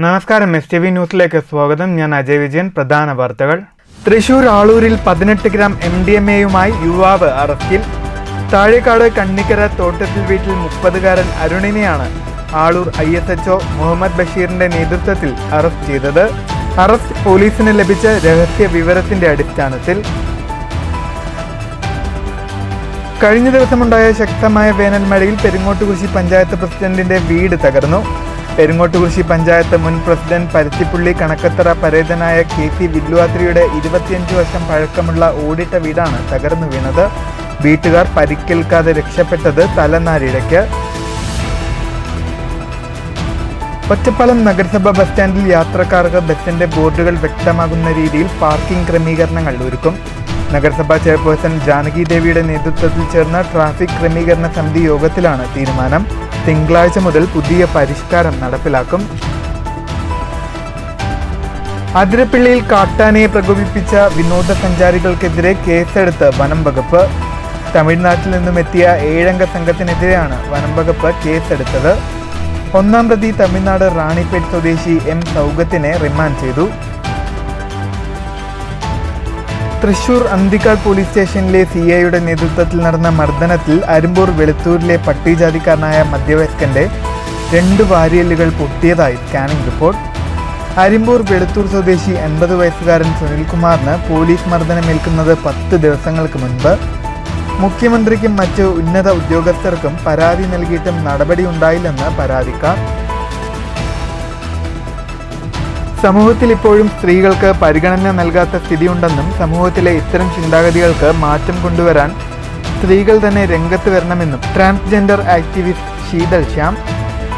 നമസ്കാരം, STV ന്യൂസിലേക്ക് സ്വാഗതം. ഞാൻ അജയ് വിജയൻ. പ്രധാന വാർത്തകൾ. തൃശൂർ ആളൂരിൽ 18 ഗ്രാം MDMA-യുമായി യുവാവ് അറസ്റ്റിൽ. താഴേക്കാട് കണ്ണിക്കര തോട്ടത്തിൽ വീട്ടിൽ 30-കാരൻ അരുണിനെയാണ് ആളൂർ ISHO മുഹമ്മദ് ബഷീറിന്റെ നേതൃത്വത്തിൽ അറസ്റ്റ് ചെയ്തത്. അറസ്റ്റ് പോലീസിന് ലഭിച്ച രഹസ്യ വിവരത്തിന്റെ അടിസ്ഥാനത്തിൽ. കഴിഞ്ഞ ദിവസമുണ്ടായ ശക്തമായ വേനൽ മഴയിൽ പെരിങ്ങോട്ടുകുറിശി പഞ്ചായത്ത് പ്രസിഡന്റിന്റെ വീട് തകർന്നു. പെരിങ്ങോട്ടുകുറിശി പഞ്ചായത്ത് മുൻ പ്രസിഡന്റ് പരുത്തിപ്പുള്ളി കണക്കത്തറ പരേതനായ KC വില്ലുവാത്രിയുടെ 25 വർഷം പഴക്കമുള്ള ഓടിട്ട വീടാണ് തകർന്നു വീണത്. വീട്ടുകാർ പരിക്കേൽക്കാതെ രക്ഷപ്പെട്ടത് തലനാരിഴയ്ക്ക്. ഒറ്റപ്പാലം നഗരസഭ ബസ് സ്റ്റാൻഡിൽ യാത്രക്കാർക്ക് ബസിന്റെ ബോർഡുകൾ വ്യക്തമാകുന്ന രീതിയിൽ പാർക്കിംഗ് ക്രമീകരണങ്ങൾ ഒരുക്കും. നഗരസഭാ ചെയർപേഴ്സൺ ജാനകി ദേവിയുടെ നേതൃത്വത്തിൽ ചേർന്ന ട്രാഫിക് ക്രമീകരണ സമിതി യോഗത്തിലാണ് തീരുമാനം. തിങ്കളാഴ്ച മുതൽ പുതിയ പരിഷ്കാരം നടപ്പിലാക്കും. അതിരപ്പിള്ളിയിൽ കാട്ടാനയെ പ്രകോപിപ്പിച്ച വിനോദസഞ്ചാരികൾക്കെതിരെ കേസെടുത്ത് വനം വകുപ്പ്. തമിഴ്നാട്ടിൽ നിന്നും എത്തിയ 7-അംഗ സംഘത്തിനെതിരെയാണ് വനം വകുപ്പ് കേസെടുത്തത്. 1-ാം പ്രതി തമിഴ്നാട് റാണിപേട്ട് സ്വദേശി M സൗഗത്തിനെ റിമാൻഡ് ചെയ്തു. തൃശൂർ അന്തിക്കാട് പോലീസ് സ്റ്റേഷനിലെ CIയുടെ നേതൃത്വത്തിൽ നടന്ന മർദ്ദനത്തിൽ അരിമ്പൂർ വെളുത്തൂരിലെ പട്ടികജാതിക്കാരനായ മധ്യവയസ്കന്റെ 2 വാരിയല്ലുകൾ പൊട്ടിയതായി സ്കാനിംഗ് റിപ്പോർട്ട്. അരിമ്പൂർ വെളുത്തൂർ സ്വദേശി 80 വയസ്സുകാരൻ സുനിൽകുമാറിന് പോലീസ് മർദ്ദനമേൽക്കുന്നത് 10 ദിവസങ്ങൾക്ക് മുൻപ്. മുഖ്യമന്ത്രിക്കും മറ്റ് ഉന്നത ഉദ്യോഗസ്ഥർക്കും പരാതി നൽകിയിട്ടും നടപടിയുണ്ടായില്ലെന്ന് പരാതിക്കാർ. സമൂഹത്തിൽ ഇപ്പോഴും സ്ത്രീകൾക്ക് പരിഗണന നൽകാത്ത സ്ഥിതിയുണ്ടെന്നും സമൂഹത്തിലെ ഇത്തരം ചിന്താഗതികൾക്ക് മാറ്റം കൊണ്ടുവരാൻ സ്ത്രീകൾ തന്നെ രംഗത്ത് വരണമെന്നും ട്രാൻസ്ജെൻഡർ ആക്ടിവിസ്റ്റ് ശീതൾ ശ്യാം.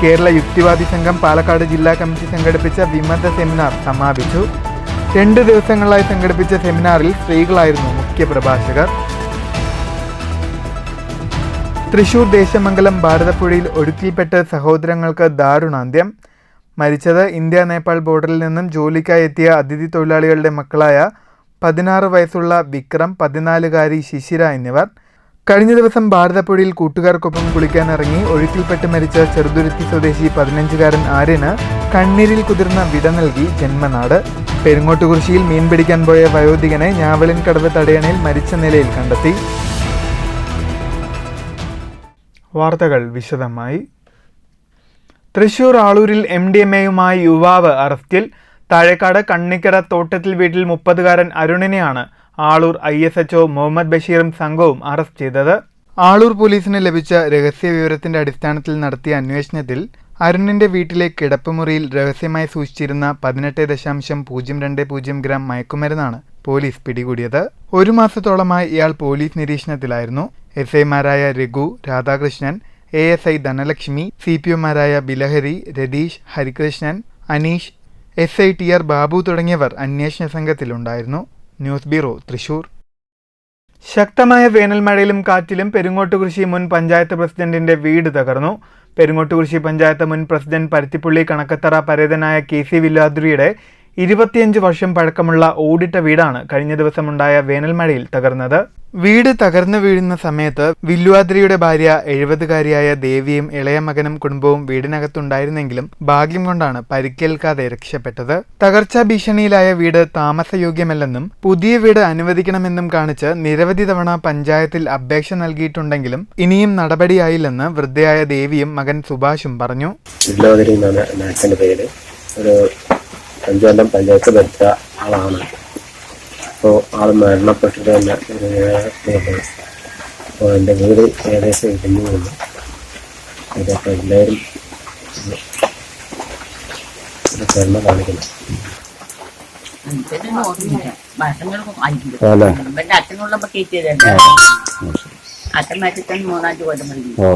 കേരള യുക്തിവാദി സംഘം പാലക്കാട് ജില്ലാ കമ്മിറ്റി സംഘടിപ്പിച്ച വിമത സെമിനാർ സമാപിച്ചു. 2 ദിവസങ്ങളായി സംഘടിപ്പിച്ച സെമിനാറിൽ സ്ത്രീകളായിരുന്നു മുഖ്യ പ്രഭാഷകർ. തൃശൂർ ദേശമംഗലം ഭാരതപ്പുഴയിൽ ഒഴുക്കിൽപ്പെട്ട് സഹോദരങ്ങൾക്ക് ദാരുണാന്ത്യം. മരിച്ചത് ഇന്ത്യ-നേപ്പാൾ ബോർഡറിൽ നിന്നും ജോലിക്കായി എത്തിയ അതിഥി തൊഴിലാളികളുടെ മക്കളായ 16 വയസ്സുള്ള വിക്രം, 14-കാരി ശിശിര എന്നിവർ. കഴിഞ്ഞ ദിവസം ഭാരതപ്പുഴയിൽ കൂട്ടുകാർക്കൊപ്പം കുളിക്കാനിറങ്ങി ഒഴുക്കിൽപ്പെട്ട് മരിച്ച ചെറുതുരുത്തി സ്വദേശി 15-കാരൻ ആര്യന് കണ്ണീരിൽ കുതിർന്ന വിട നൽകി ജന്മനാട്. പെരിങ്ങോട്ടുകുറിശിയിൽ മീൻ പിടിക്കാൻ പോയ വയോധികനെ ഞാവലിൻകടവ് തടയണയിൽ മരിച്ച നിലയിൽ കണ്ടെത്തി. വാർത്തകൾ വിശദമായി. തൃശൂർ ആളൂരിൽ MDMA-യുമായി യുവാവ് അറസ്റ്റിൽ. താഴേക്കാട് കണ്ണിക്കര തോട്ടത്തിൽ വീട്ടിൽ 30-കാരൻ അരുണിനെയാണ് ആളൂർ ISHO മുഹമ്മദ് ബഷീറും സംഘവും അറസ്റ്റ് ചെയ്തത്. ആളൂർ പോലീസിന് ലഭിച്ച രഹസ്യ വിവരത്തിന്റെ അടിസ്ഥാനത്തിൽ നടത്തിയ അന്വേഷണത്തിൽ അരുണിന്റെ വീട്ടിലെ കിടപ്പുമുറിയിൽ രഹസ്യമായി സൂക്ഷിച്ചിരുന്ന 18.020 ഗ്രാം മയക്കുമരുന്നാണ് പോലീസ് പിടികൂടിയത്. 1 മാസത്തോളമായി ഇയാൾ പോലീസ് നിരീക്ഷണത്തിലായിരുന്നു. SI-മാരായ രഘു, രാധാകൃഷ്ണൻ, ASI ധനലക്ഷ്മി, CPO-മാരായ ബിലഹരി, രതീഷ്, ഹരികൃഷ്ണൻ, അനീഷ്, SI TR ബാബു തുടങ്ങിയവർ അന്വേഷണ സംഘത്തിലുണ്ടായിരുന്നു. News bureau, Thrissur. ശക്തമായ വേനൽ മഴയിലും കാറ്റിലും പെരിങ്ങോട്ടുകുറിശി മുൻ പഞ്ചായത്ത് പ്രസിഡന്റിന്റെ വീട് തകർന്നു. പെരിങ്ങോട്ടുകുറിശി പഞ്ചായത്ത് മുൻ പ്രസിഡന്റ് പരുത്തിപ്പുള്ളി കണക്കത്തറ പരേതനായ KC വില്ലുവാത്രിയുടെ 25 വർഷം പഴക്കമുള്ള ഓടിട്ട വീടാണ് കഴിഞ്ഞ ദിവസമുണ്ടായ വേനൽ മഴയിൽ തകർന്നത്. വീട് തകർന്നു വീഴുന്ന സമയത്ത് വില്ലുവാദ്രിയുടെ ഭാര്യ 70-കാരിയായ ദേവിയും ഇളയ മകനും കുടുംബവും വീടിനകത്തുണ്ടായിരുന്നെങ്കിലും ഭാഗ്യം കൊണ്ടാണ് പരിക്കേൽക്കാതെ രക്ഷപ്പെട്ടത്. തകർച്ചാ ഭീഷണിയിലായ വീട് താമസയോഗ്യമല്ലെന്നും പുതിയ വീട് അനുവദിക്കണമെന്നും കാണിച്ച് നിരവധി തവണ പഞ്ചായത്തിൽ അപേക്ഷ നൽകിയിട്ടുണ്ടെങ്കിലും ഇനിയും നടപടിയായില്ലെന്ന് വൃദ്ധയായ ദേവിയും മകൻ സുഭാഷും പറഞ്ഞു. 5 കൊല്ലം പഞ്ചായത്ത് ഭരിച്ച ആളാണ്. അപ്പോൾ ആൾ മരണപ്പെട്ടിട്ട് തന്നെ അപ്പോൾ എൻ്റെ വീട് ഏകദേശം ഇടിഞ്ഞു പോകുന്നു. ഇതൊക്കെ എല്ലാവരും കരുണ കാണിക്കണം. ഓ,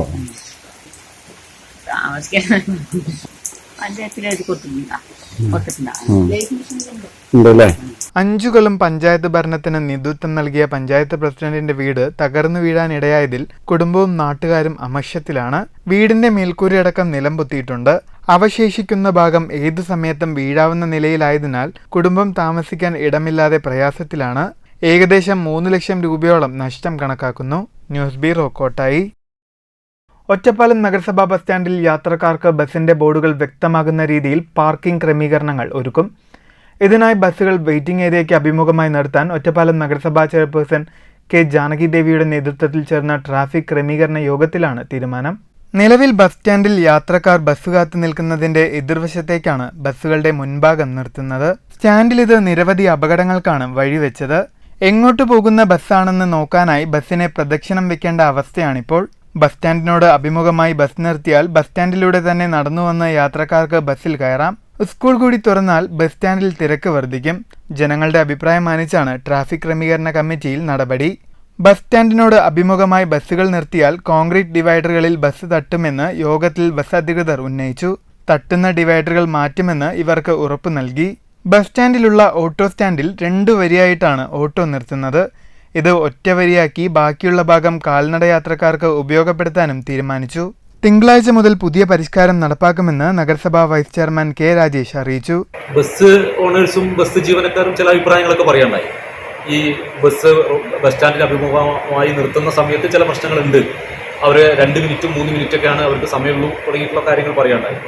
5 കൊല്ലം പഞ്ചായത്ത് ഭരണത്തിന് നേതൃത്വം നൽകിയ പഞ്ചായത്ത് പ്രസിഡന്റിന്റെ വീട് തകർന്നു വീഴാനിടയായതിൽ കുടുംബവും നാട്ടുകാരും അമർഷത്തിലാണ്. വീടിന്റെ മേൽക്കൂരയടക്കം നിലം പൊത്തിയിട്ടുണ്ട്. അവശേഷിക്കുന്ന ഭാഗം ഏതു സമയത്തും വീഴാവുന്ന നിലയിലായതിനാൽ കുടുംബം താമസിക്കാൻ ഇടമില്ലാതെ പ്രയാസത്തിലാണ്. ഏകദേശം 3 ലക്ഷം രൂപയോളം നഷ്ടം കണക്കാക്കുന്നു. News bureau, Kottayi. ഒറ്റപ്പാലം നഗരസഭാ ബസ് സ്റ്റാൻഡിൽ യാത്രക്കാർക്ക് ബസിന്റെ ബോർഡുകൾ വ്യക്തമാകുന്ന രീതിയിൽ പാർക്കിംഗ് ക്രമീകരണങ്ങൾ ഒരുക്കും. ഇതിനായി ബസ്സുകൾ വെയിറ്റിംഗ് ഏരിയയ്ക്ക് അഭിമുഖമായി നിർത്താൻ ഒറ്റപ്പാലം നഗരസഭാ ചെയർപേഴ്സൺ കെ ജാനകി ദേവിയുടെ നേതൃത്വത്തിൽ ചേർന്ന ട്രാഫിക് ക്രമീകരണ യോഗത്തിലാണ് തീരുമാനം. നിലവിൽ ബസ് സ്റ്റാൻഡിൽ യാത്രക്കാർ ബസ് കാത്തു നിൽക്കുന്നതിന്റെ എതിർവശത്തേക്കാണ് ബസ്സുകളുടെ മുൻഭാഗം നിർത്തുന്നത്. സ്റ്റാൻഡിൽ ഇത് നിരവധി അപകടങ്ങൾക്കാണ് വഴിവെച്ചത്. എങ്ങോട്ട് പോകുന്ന ബസ്സാണെന്ന് നോക്കാനായി ബസ്സിനെ പ്രദക്ഷിണം വെക്കേണ്ട അവസ്ഥയാണിപ്പോൾ. ബസ് സ്റ്റാൻഡിനോട് അഭിമുഖമായി ബസ് നിർത്തിയാൽ ബസ് സ്റ്റാൻഡിലൂടെ തന്നെ നടന്നുവന്ന് യാത്രക്കാർക്ക് ബസ്സിൽ കയറാം. സ്കൂൾ കൂടി തുറന്നാൽ ബസ് സ്റ്റാൻഡിൽ തിരക്ക് വർദ്ധിക്കും. ജനങ്ങളുടെ അഭിപ്രായം മാനിച്ചാണ് ട്രാഫിക് ക്രമീകരണ കമ്മിറ്റിയിൽ നടപടി. ബസ് സ്റ്റാൻഡിനോട് അഭിമുഖമായി ബസ്സുകൾ നിർത്തിയാൽ കോൺക്രീറ്റ് ഡിവൈഡറുകളിൽ ബസ് തട്ടുമെന്ന് യോഗത്തിൽ ബസ് അധികൃതർ ഉന്നയിച്ചു. തട്ടുന്ന ഡിവൈഡറുകൾ മാറ്റുമെന്ന് ഇവർക്ക് ഉറപ്പു നൽകി. ബസ് സ്റ്റാൻഡിലുള്ള ഓട്ടോ സ്റ്റാൻഡിൽ 2 വരിയായിട്ടാണ് ഓട്ടോ നിർത്തുന്നത്. ഇത് ഒറ്റ വരിയാക്കി ബാക്കിയുള്ള ഭാഗം കാൽനട യാത്രക്കാർക്ക് ഉപയോഗപ്പെടുത്താനും തീരുമാനിച്ചു. തിങ്കളാഴ്ച മുതൽ പുതിയ പരിഷ്കാരം നടപ്പാക്കുമെന്ന് നഗരസഭാ വൈസ് ചെയർമാൻ കെ രാജേഷ് അറിയിച്ചു. ബസ് ഓണേഴ്സും ബസ് ജീവനക്കാരും ചില അഭിപ്രായങ്ങളൊക്കെ പറയാനുണ്ടായി. ഈ ബസ് സ്റ്റാൻഡിന് അഭിമുഖമായി നിർത്തുന്ന സമയത്ത് ചില പ്രശ്നങ്ങളുണ്ട്. അവർ 2 മിനിറ്റും 3 മിനിറ്റൊക്കെയാണ് അവർക്ക് സമയമുള്ളൂ തുടങ്ങിയിട്ടുള്ള കാര്യങ്ങൾ പറയാനുണ്ടായി.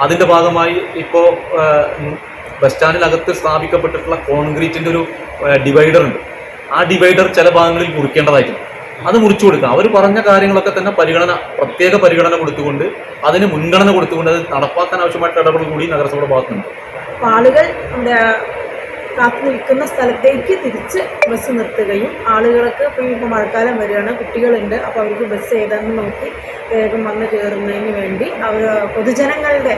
അതിൻ്റെ ഭാഗമായി ഇപ്പോൾ ബസ് സ്റ്റാൻഡിനകത്ത് സ്ഥാപിക്കപ്പെട്ടിട്ടുള്ള കോൺക്രീറ്റിൻ്റെ ഒരു ഡിവൈഡർ ഉണ്ട്. ആ ഡിവൈഡർ ചില ഭാഗങ്ങളിൽ മുറിക്കേണ്ടതായിട്ടുണ്ട്. അത് മുറിച്ചു കൊടുക്കുക. അവർ പറഞ്ഞ കാര്യങ്ങളൊക്കെ തന്നെ പ്രത്യേക പരിഗണന കൊടുത്തുകൊണ്ട് അതിന് മുൻഗണന കൊടുത്തുകൊണ്ട് അത് നടപ്പാക്കാൻ ആവശ്യമായിട്ട് ഇടപെടൽ കൂടി നഗരസഭയുടെ ഭാഗത്തുണ്ട്. ആളുകൾ കാത്തു നിൽക്കുന്ന സ്ഥലത്തേക്ക് തിരിച്ച് ബസ് നിർത്തുകയും ആളുകൾക്ക് ഇപ്പോൾ മഴക്കാലം വരികയാണ്, കുട്ടികളുണ്ട്, അപ്പോൾ അവർക്ക് ബസ് ഏതാണെന്ന് നോക്കി വേഗം വന്ന് കയറുന്നതിന് വേണ്ടി അവർ പൊതുജനങ്ങളുടെ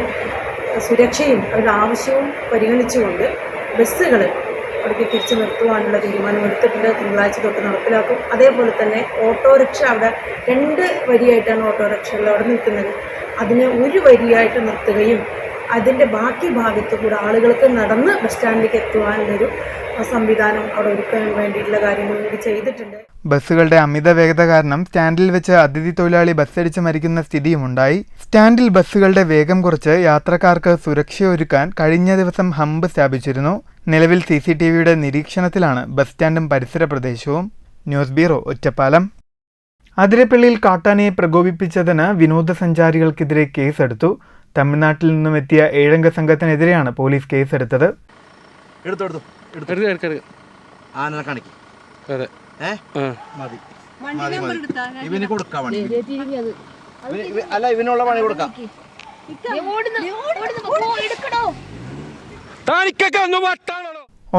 സുരക്ഷയും അവരുടെ ആവശ്യവും പരിഗണിച്ചുകൊണ്ട് ബസ്സുകൾ അവർക്ക് തിരിച്ചു നിർത്തുവാനുള്ള തീരുമാനമെടുത്തിട്ടുണ്ട്. തിങ്കളാഴ്ച തൊട്ട് നടപ്പിലാക്കും. അതേപോലെ തന്നെ ഓട്ടോറിക്ഷ അവിടെ 2 വരിയായിട്ടാണ് ഓട്ടോറിക്ഷകൾ അവിടെ നിൽക്കുന്നത്. അതിനെ 1 വരിയായിട്ട് നിർത്തുകയും അതിൻ്റെ ബാക്കി ഭാഗത്തു കൂടെ ആളുകൾക്ക് നടന്ന് ബസ് സ്റ്റാൻഡിലേക്ക് എത്തുവാനുള്ളൊരു സംവിധാനം അവിടെ ഒരുക്കാൻ വേണ്ടിയിട്ടുള്ള കാര്യങ്ങൾ കൂടി ചെയ്തിട്ടുണ്ട്. ബസ്സുകളുടെ അമിത വേഗത കാരണം സ്റ്റാൻഡിൽ വെച്ച് അതിഥി തൊഴിലാളി ബസ്സടിച്ച് മരിക്കുന്ന സ്ഥിതിയുമുണ്ടായി. സ്റ്റാൻഡിൽ ബസ്സുകളുടെ വേഗം കുറച്ച് യാത്രക്കാർക്ക് സുരക്ഷയൊരുക്കാൻ കഴിഞ്ഞ ദിവസം ഹമ്പ് സ്ഥാപിച്ചിരുന്നു. നിലവിൽ CCTVയുടെ നിരീക്ഷണത്തിലാണ് ബസ് സ്റ്റാൻഡും പരിസര പ്രദേശവും. News bureau, Ottapalam. അതിരപ്പള്ളിയിൽ കാട്ടാനയെ പ്രകോപിപ്പിച്ചതിന് വിനോദസഞ്ചാരികൾക്കെതിരെ കേസെടുത്തു. തമിഴ്നാട്ടിൽ നിന്നും എത്തിയ 7 അംഗ സംഘത്തിനെതിരെയാണ് പോലീസ് കേസെടുത്തത്.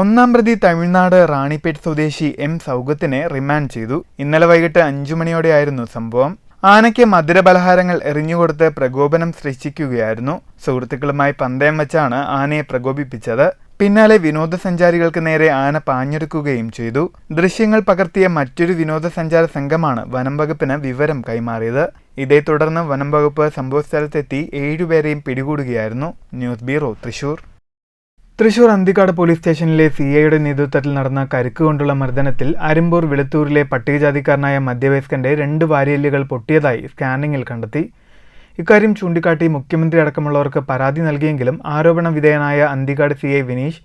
ഒന്നാം പ്രതി തമിഴ്നാട് റാണിപ്പേട്ട് സ്വദേശി M സൗഗത്തിനെ റിമാൻഡ് ചെയ്തു. ഇന്നലെ വൈകിട്ട് 5 മണിയോടെയായിരുന്നു സംഭവം. ആനയ്ക്ക് മധുരപലഹാരങ്ങൾ എറിഞ്ഞുകൊടുത്ത് പ്രകോപനം സൃഷ്ടിക്കുകയായിരുന്നു. സുഹൃത്തുക്കളുമായി പന്തയം വെച്ചാണ് ആനയെ പ്രകോപിപ്പിച്ചത്. പിന്നാലെ വിനോദസഞ്ചാരികൾക്ക് നേരെ ആന പാഞ്ഞെടുക്കുകയും ചെയ്തു. ദൃശ്യങ്ങൾ പകർത്തിയ മറ്റൊരു വിനോദസഞ്ചാര സംഘമാണ് വനം വകുപ്പിന് വിവരം കൈമാറിയത്. ഇതേ തുടർന്ന് വനം വകുപ്പ് സംഭവസ്ഥലത്തെത്തി 7 പേരെയും പിടികൂടുകയായിരുന്നു. News bureau, Thrissur. Thrissur Anthikad police സ്റ്റേഷനിലെ CIയുടെ നേതൃത്വത്തിൽ നടന്ന കരുക്ക് കൊണ്ടുള്ള മർദ്ദനത്തിൽ അരിമ്പൂർ വെളുത്തൂരിലെ പട്ടികജാതിക്കാരനായ മധ്യവയസ്കന്റെ 2 വാരിയെല്ലുകൾ പൊട്ടിയതായി സ്കാനിങ്ങിൽ കണ്ടെത്തി. ഇക്കാര്യം ചൂണ്ടിക്കാട്ടി മുഖ്യമന്ത്രി അടക്കമുള്ളവർക്ക് പരാതി നൽകിയെങ്കിലും ആരോപണ വിധേയനായ അന്തിക്കാട് CI വിനീഷ്,